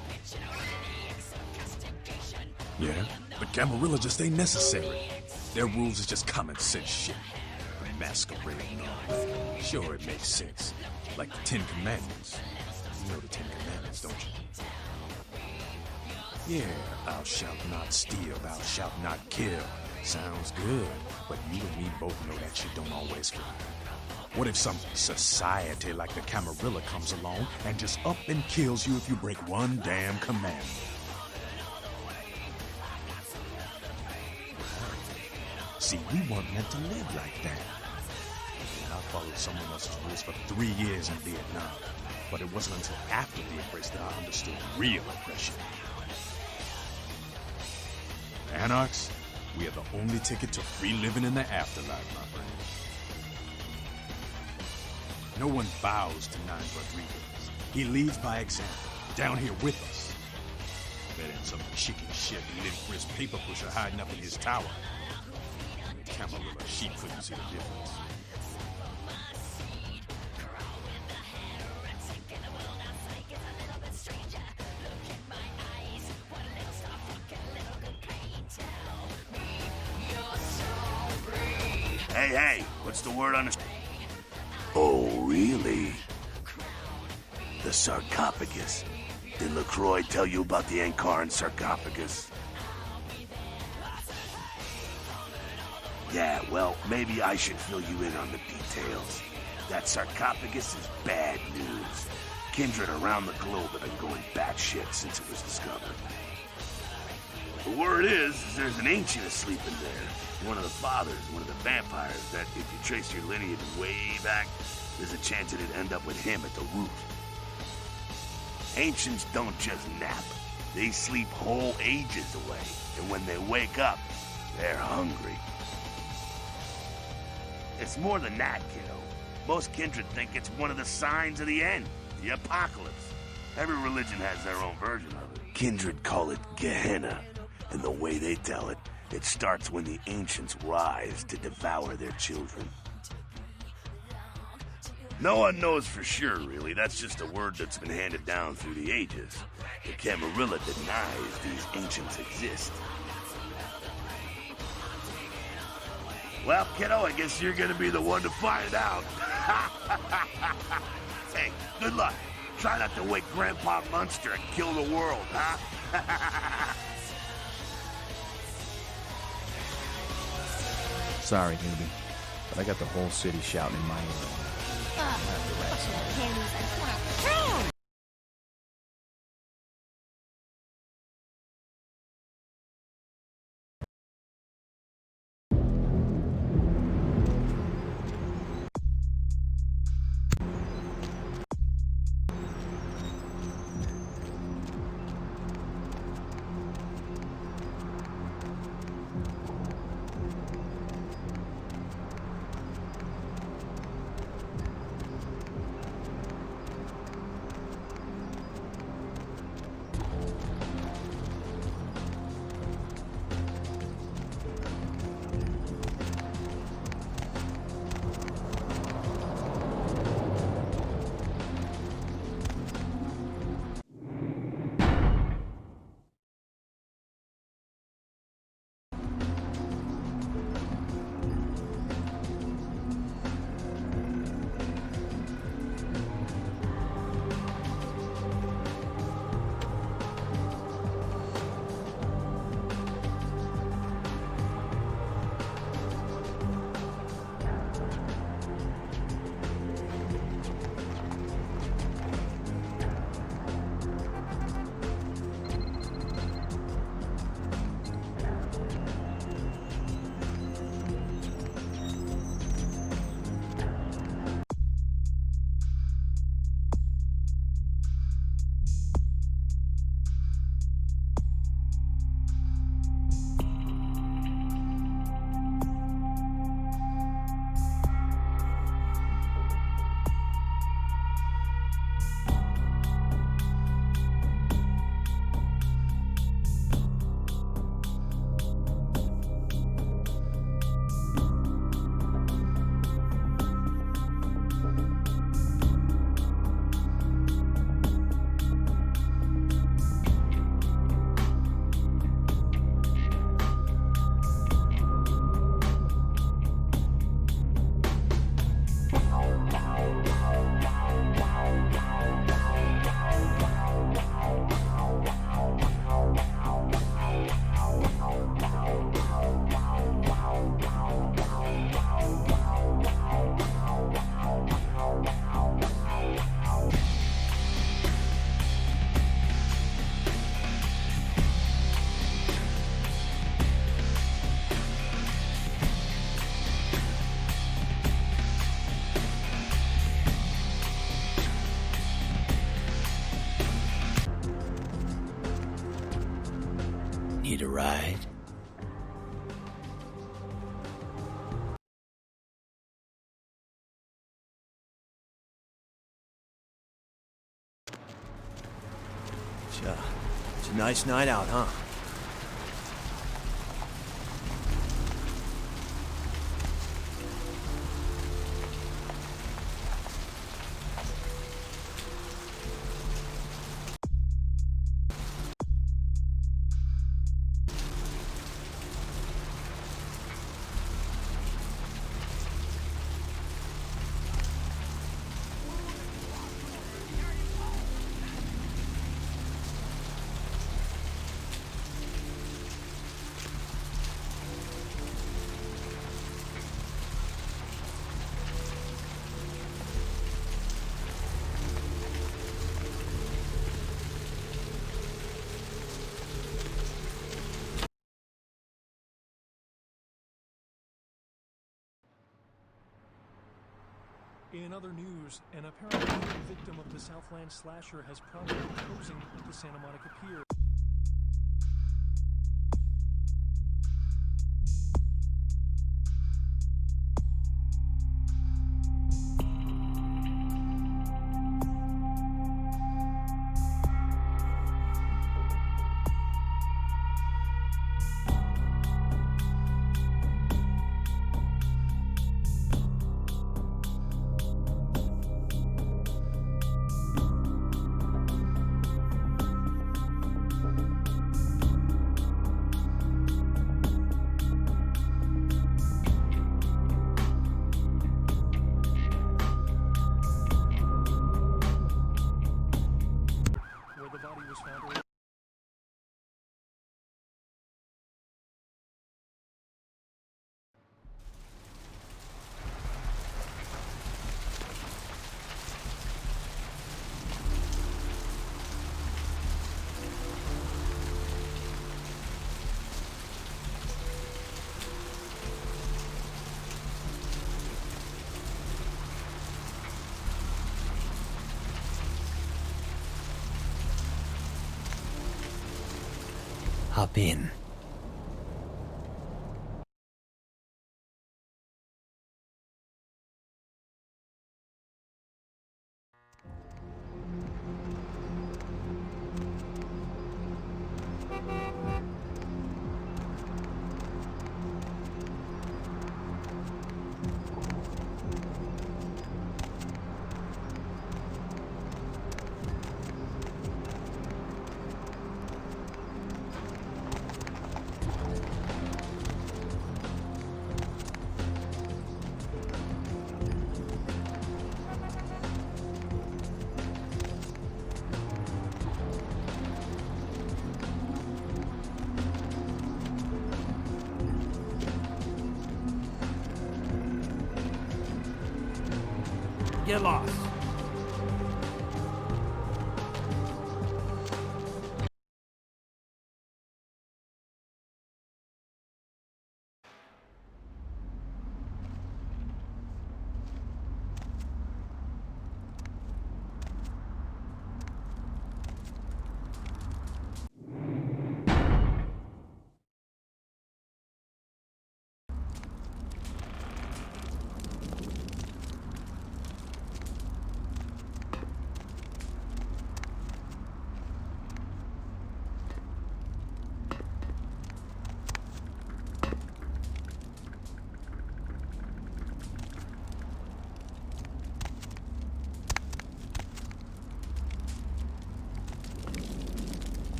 Yeah, but Camarilla just ain't necessary. Their rules is just common sense shit. The Masquerade and all. Sure, it makes sense. Like the Ten Commandments. You know the Ten Commandments, don't you? Yeah, thou shalt not steal, thou shalt not kill. Sounds good, but you and me both know that shit don't always fly. What if some society like the Camarilla comes along and just up and kills you if you break one damn commandment? See, we weren't meant to live like that. And I followed someone else's rules for 3 years in Vietnam, but it wasn't until after the embrace that I understood real oppression. Anarchs, we are the only ticket to free living in the afterlife, my friend. No one bows to 9 Rodriguez. He leads by example, down here with us. Better than some chicken shit lit for his paper pusher hiding up in his tower. The Camarilla, she couldn't see the difference. Hey, what's the word on the... Oh, really? The sarcophagus. Did LaCroix tell you about the Ankaran sarcophagus? Yeah, well, maybe I should fill you in on the details. That sarcophagus is bad news. Kindred around the globe have been going batshit since it was discovered. The word is there's an ancient asleep in there. One of the fathers, one of the vampires, that if you trace your lineage way back, there's a chance it'd end up with him at the root. Ancients don't just nap. They sleep whole ages away, and when they wake up, they're hungry. It's more than that, kiddo. Most kindred think it's one of the signs of the end, the apocalypse. Every religion has their own version of it. Kindred call it Gehenna, and the way they tell it, it starts when the ancients rise to devour their children. No one knows for sure, really. That's just a word that's been handed down through the ages. The Camarilla denies these ancients exist. Well, kiddo, I guess you're gonna be the one to find out. Hey, good luck. Try not to wake Grandpa Munster and kill the world, huh? Sorry, newbie, but I got the whole city shouting in my ear. Candies, I just wanna... Need a ride? It's a nice night out, huh? In other news, an apparent victim of the Southland slasher has probably been posing at the Santa Monica Pier. the body was found earlier. Hop in. Get lost.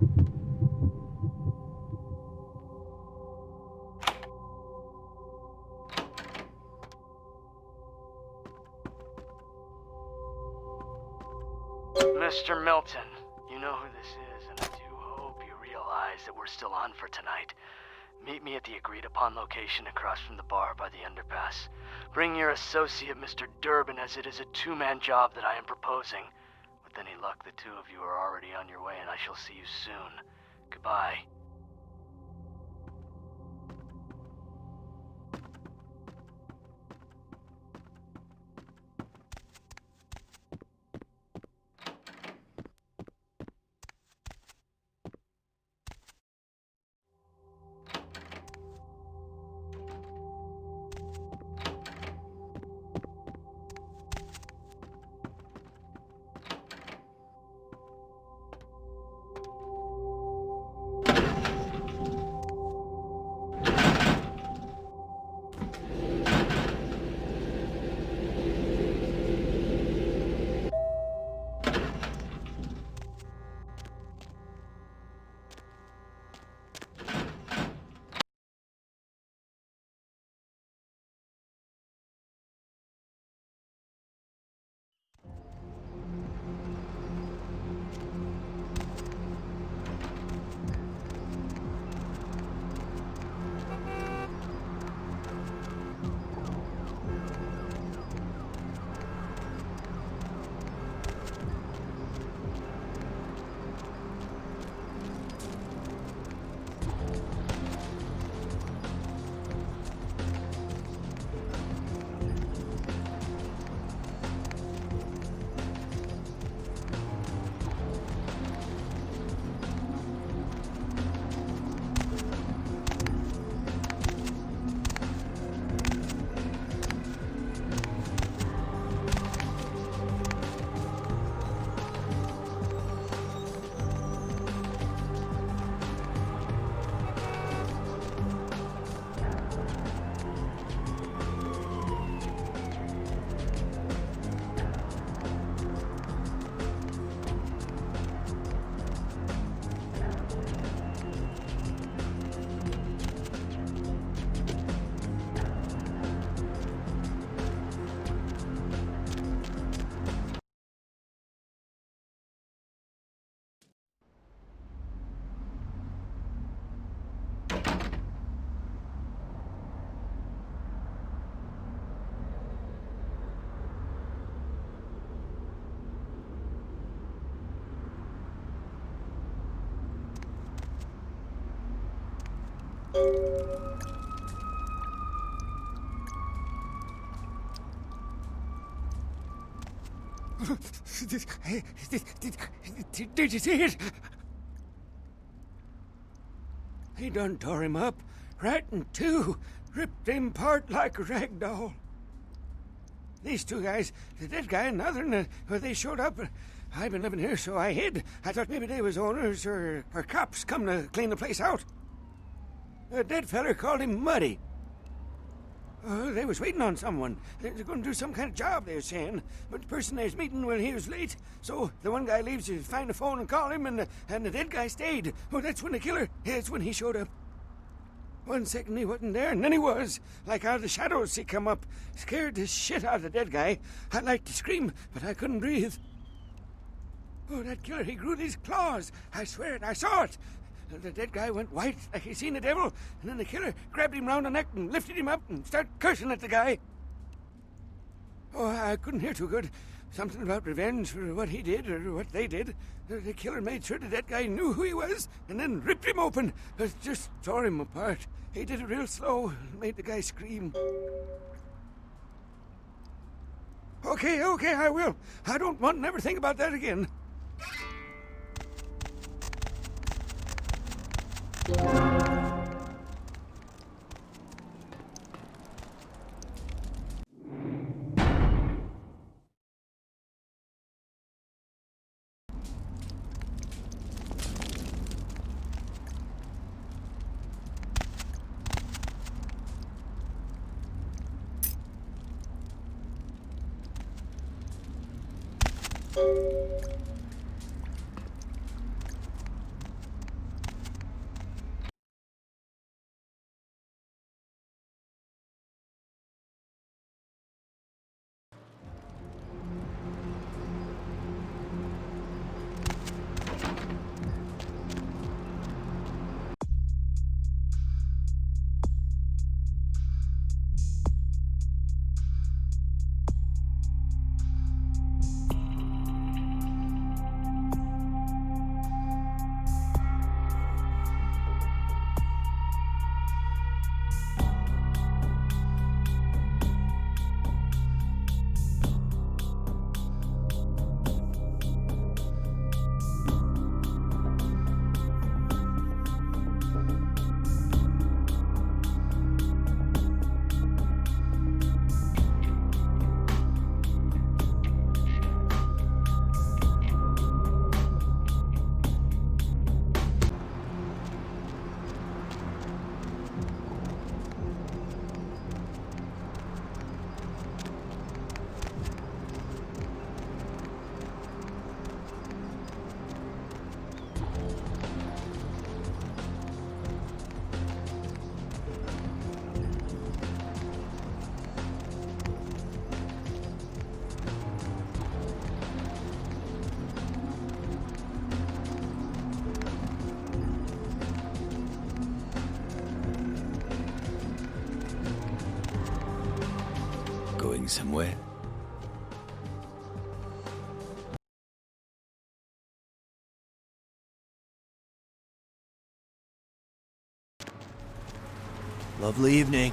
Mr. Milton, you know who this is, and I do hope you realize that we're still on for tonight. Meet me at the agreed-upon location across from the bar by the underpass. Bring your associate, Mr. Durbin, as it is a two-man job that I am proposing. With any luck, the two of you are already on your way, and I shall see you soon. Goodbye. Did you see it? He done tore him up, right in two, ripped him apart like a rag doll. These two guys, the dead guy and the other, they showed up. I've been living here, so I hid. I thought maybe they was owners or cops come to clean the place out. The dead feller called him Muddy. They was waiting on someone. They're going to do some kind of job, they were saying. But the person they was meeting, well, he was late. So the one guy leaves to find the phone and call him, and the dead guy stayed. Well, that's when the killer, that's when he showed up. 1 second he wasn't there, and then he was. Like out of the shadows he come up. Scared the shit out of the dead guy. I'd like to scream, but I couldn't breathe. Oh, that killer, he grew these claws. I swear it, I saw it. The dead guy went white like he seen the devil, and then the killer grabbed him round the neck and lifted him up and started cursing at the guy. Oh, I couldn't hear too good. Something about revenge for what he did or what they did. The killer made sure the dead guy knew who he was and then ripped him open. Just tore him apart. He did it real slow and made the guy scream. Okay, I will. I don't want to never think about that again. somewhere? Lovely evening.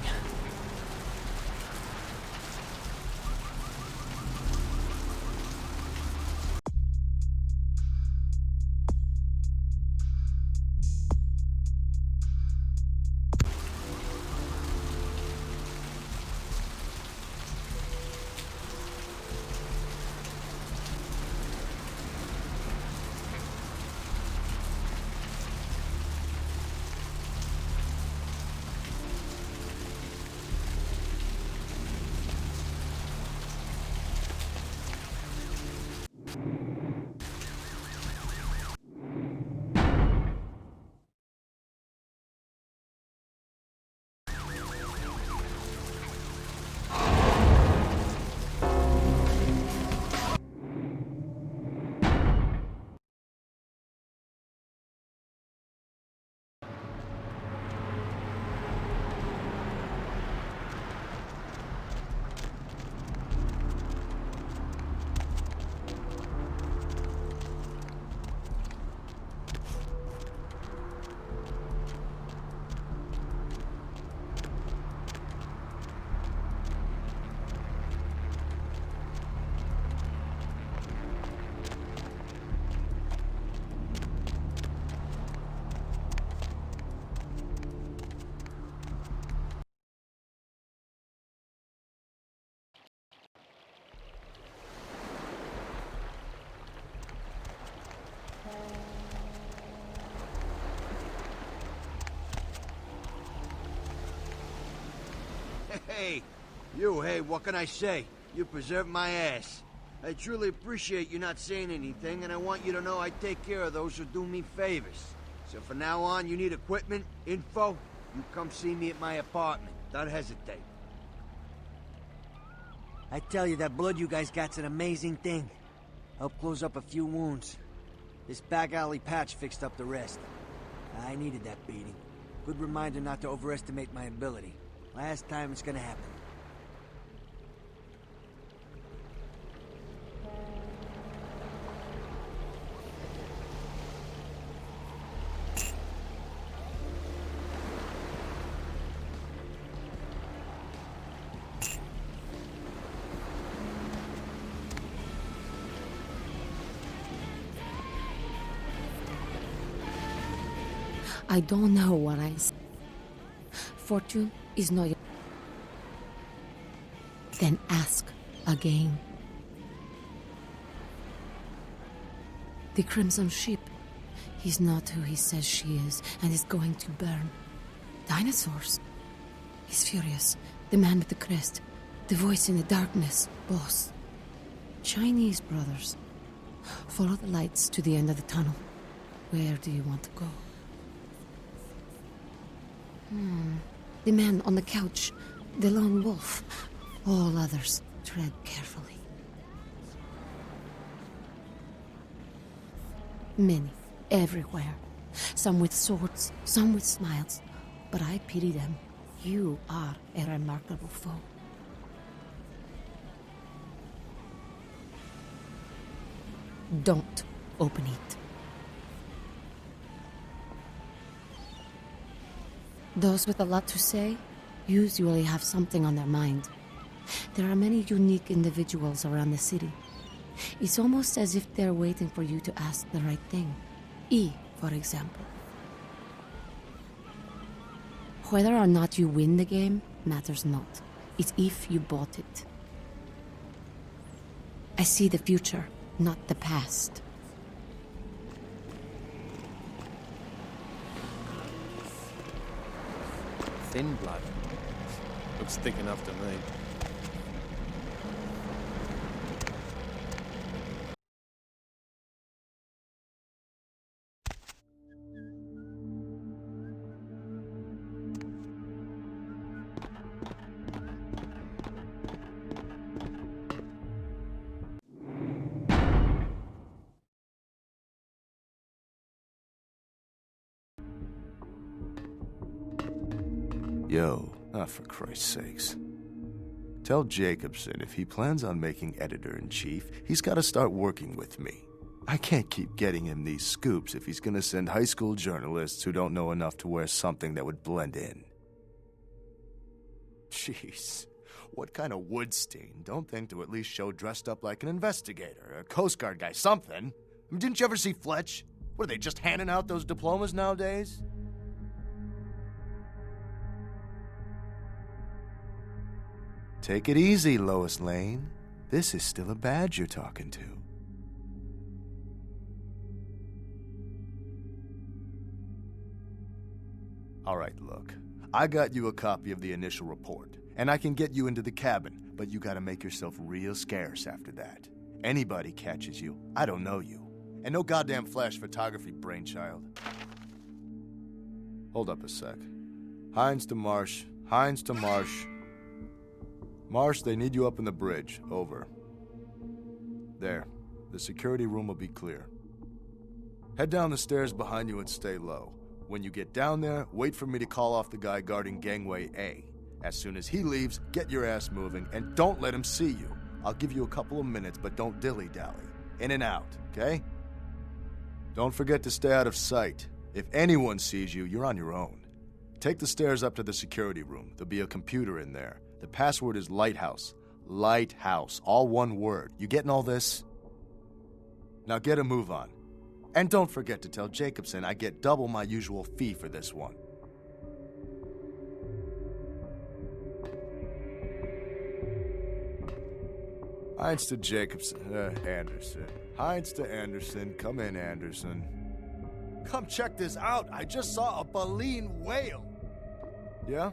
Hey, what can I say? You preserved my ass. I truly appreciate you not saying anything, and I want you to know I take care of those who do me favors. So from now on, you need equipment, info, you come see me at my apartment. Don't hesitate. I tell you, that blood you guys got's an amazing thing. Helped close up a few wounds. This back alley patch fixed up the rest. I needed that beating. Good reminder not to overestimate my ability. Last time it's gonna happen. I don't know what I say. Fortune is not your... Then ask again. The Crimson Ship. He's not who he says she is, and is going to burn. Dinosaurs. He's furious. The man with the crest. The voice in the darkness. Boss. Chinese brothers. Follow the lights to the end of the tunnel. Where do you want to go? The man on the couch. The lone wolf. All others, tread carefully. Many, everywhere. Some with swords, some with smiles. But I pity them. You are a remarkable foe. Don't open it. Those with a lot to say usually have something on their mind. There are many unique individuals around the city. It's almost as if they're waiting for you to ask the right thing. E, for example. Whether or not you win the game matters not. It's if you bought it. I see the future, not the past. Thin blood. Looks thick enough to me. Yo, for Christ's sakes. Tell Jacobson if he plans on making editor-in-chief, he's got to start working with me. I can't keep getting him these scoops if he's going to send high school journalists who don't know enough to wear something that would blend in. Jeez, what kind of Woodstein don't think to at least show dressed up like an investigator, a Coast Guard guy, something? I mean, didn't you ever see Fletch? What, are they just handing out those diplomas nowadays? Take it easy, Lois Lane. This is still a badge you're talking to. All right, look. I got you a copy of the initial report, and I can get you into the cabin, but you gotta make yourself real scarce after that. Anybody catches you, I don't know you. And no goddamn flash photography, brainchild. Hold up a sec. Hines to Marsh. Hines to Marsh. Marsh, they need you up in the bridge. Over. There. The security room will be clear. Head down the stairs behind you and stay low. When you get down there, wait for me to call off the guy guarding Gangway A. As soon as he leaves, get your ass moving, and don't let him see you. I'll give you a couple of minutes, but don't dilly-dally. In and out, okay? Don't forget to stay out of sight. If anyone sees you, you're on your own. Take the stairs up to the security room. There'll be a computer in there. The password is Lighthouse. Lighthouse. All one word. You getting all this? Now get a move on. And don't forget to tell Jacobson I get double my usual fee for this one. Hines to Jacobson. Anderson. Hines to Anderson. Come in, Anderson. Come check this out. I just saw a baleen whale. Yeah?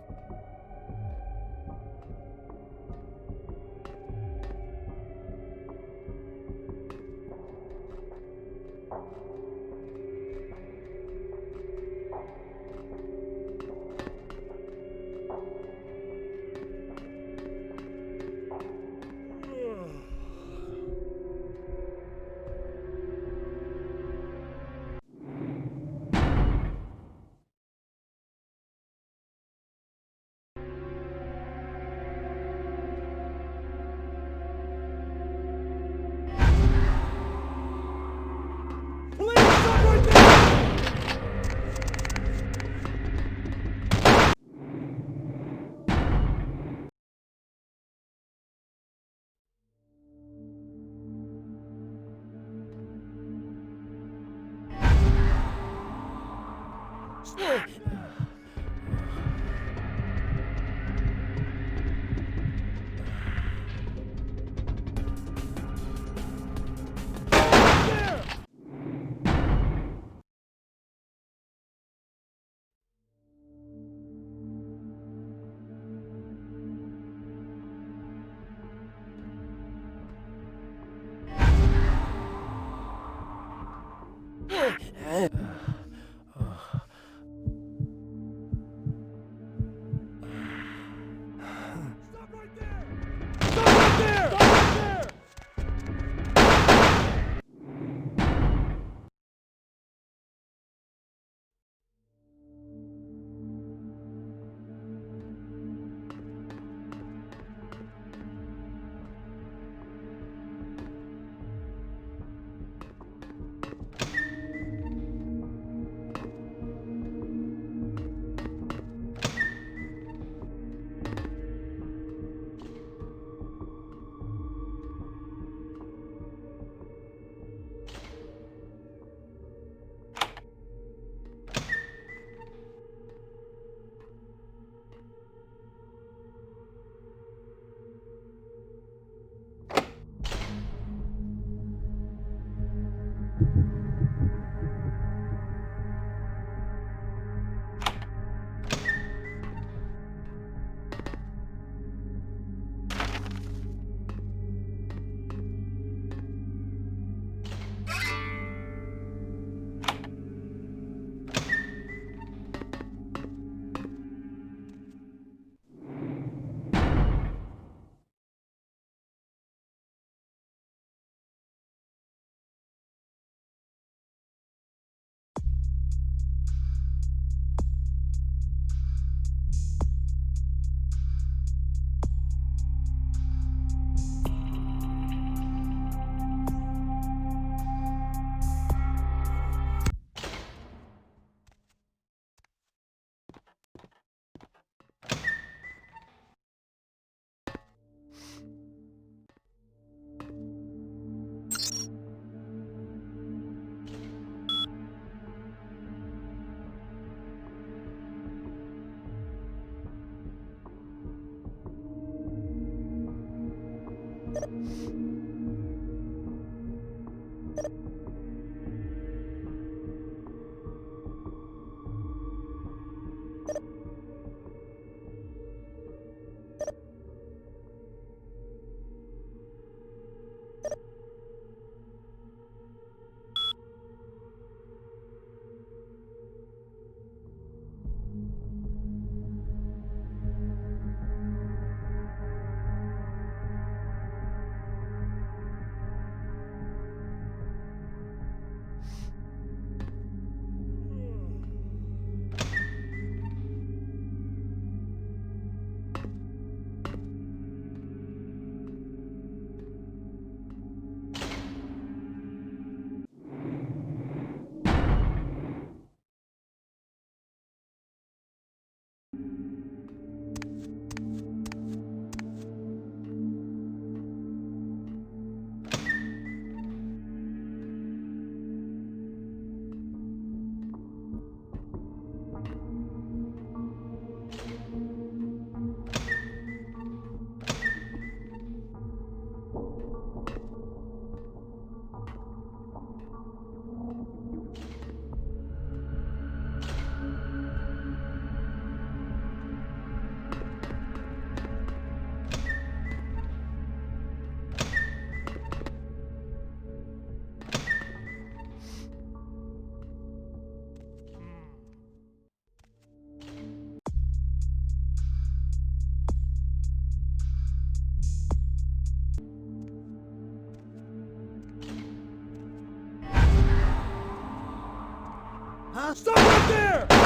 huh? Stop right there!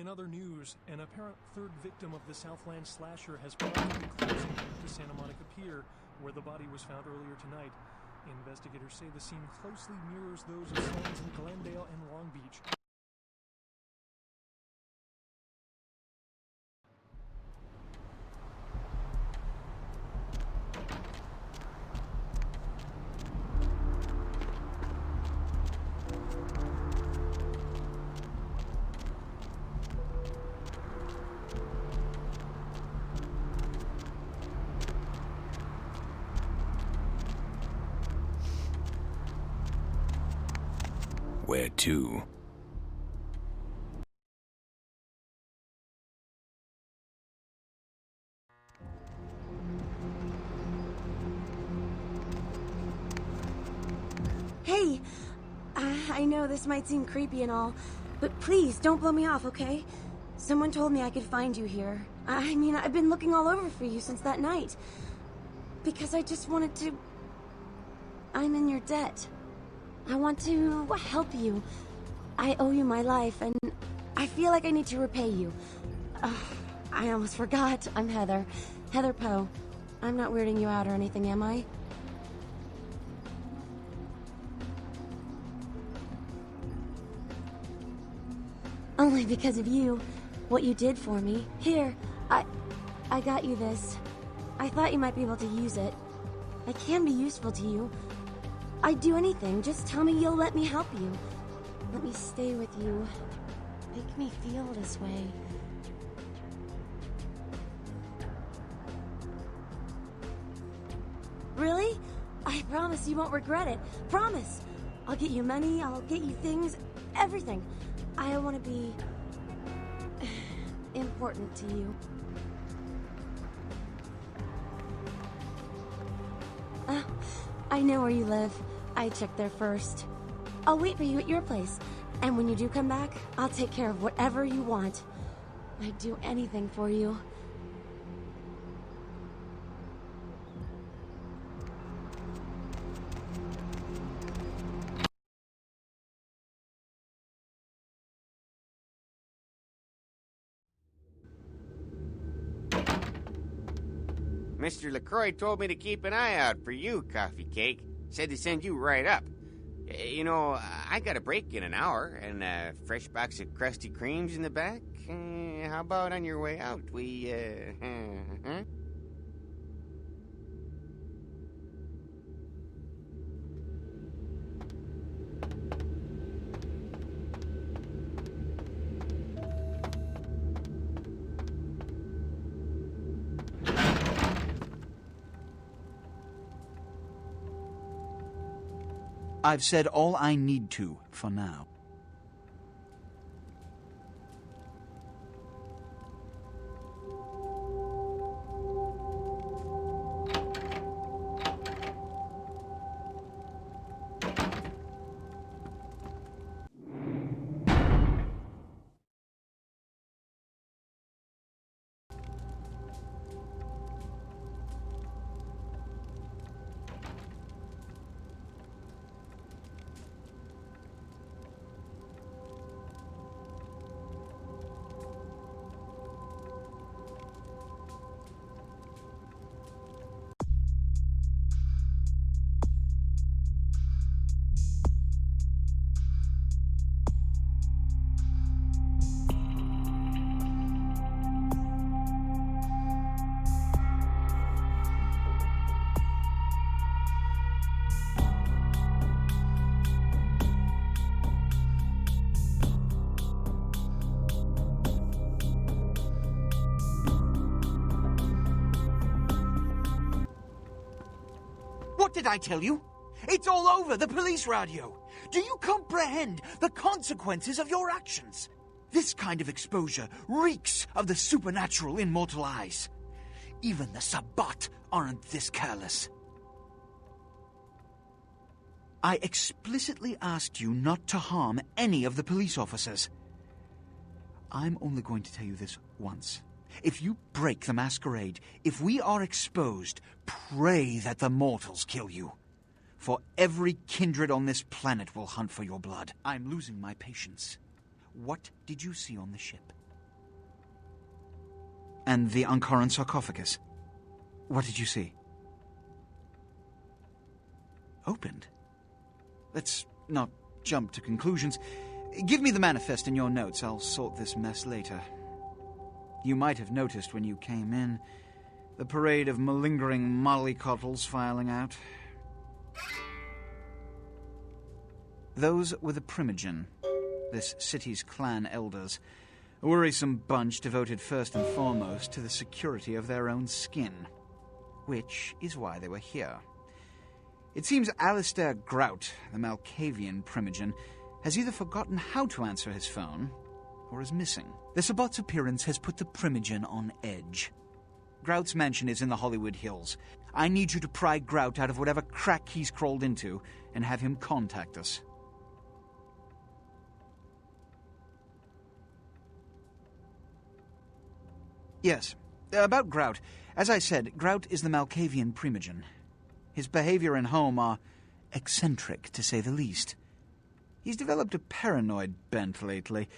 in other news, an apparent third victim of the Southland slasher has probably closing to Santa Monica Pier, where the body was found earlier tonight. Investigators say the scene closely mirrors those of signs in Glendale and Long Beach. Where to? Hey, I know this might seem creepy and all, but please don't blow me off, okay? Someone told me I could find you here. I mean, I've been looking all over for you since that night. Because I just wanted to... I'm in your debt. I want to help you. I owe you my life, and I feel like I need to repay you. I almost forgot. I'm Heather. Heather Poe. I'm not weirding you out or anything, am I? Only because of you. What you did for me. Here, I got you this. I thought you might be able to use it. I can be useful to you. I'd do anything. Just tell me you'll let me help you. Let me stay with you. Make me feel this way. Really? I promise you won't regret it. Promise. I'll get you money, I'll get you things, everything. I want to be important to you. I know where you live. I checked there first. I'll wait for you at your place. And when you do come back, I'll take care of whatever you want. I'd do anything for you. Mr. LaCroix told me to keep an eye out for you, Coffee Cake. Said to send you right up. You know, I got a break in an hour, and a fresh box of Krusty Kremes in the back. How about on your way out, we, huh? I've said all I need to for now. What did I tell you? It's all over the police radio. Do you comprehend the consequences of your actions? This kind of exposure reeks of the supernatural in mortal eyes. Even the Sabbat aren't this careless. I explicitly asked you not to harm any of the police officers. I'm only going to tell you this once. If you break the Masquerade, if we are exposed, pray that the mortals kill you. For every kindred on this planet will hunt for your blood. I'm losing my patience. What did you see on the ship? And the Ankaran sarcophagus. What did you see? Opened? Let's not jump to conclusions. Give me the manifest in your notes. I'll sort this mess later. You might have noticed when you came in the parade of malingering mollycoddles filing out. Those were the Primogen, this city's clan elders, a worrisome bunch devoted first and foremost to the security of their own skin, which is why they were here. It seems Alistair Grout, the Malkavian Primogen, has either forgotten how to answer his phone or is missing. The Sabbat's appearance has put the Primogen on edge. Grout's mansion is in the Hollywood Hills. I need you to pry Grout out of whatever crack he's crawled into and have him contact us. Yes, about Grout. As I said, Grout is the Malkavian Primogen. His behavior and home are eccentric, to say the least. He's developed a paranoid bent lately,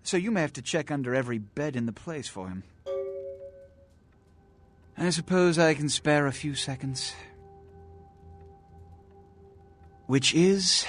so you may have to check under every bed in the place for him. I suppose I can spare a few seconds. Which is...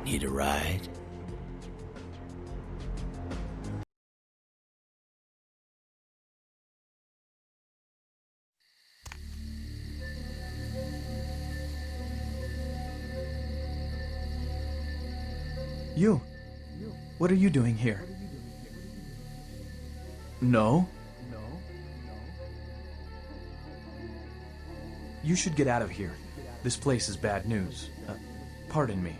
Need a ride? You? What are you doing here? No? You should get out of here. This place is bad news. Pardon me.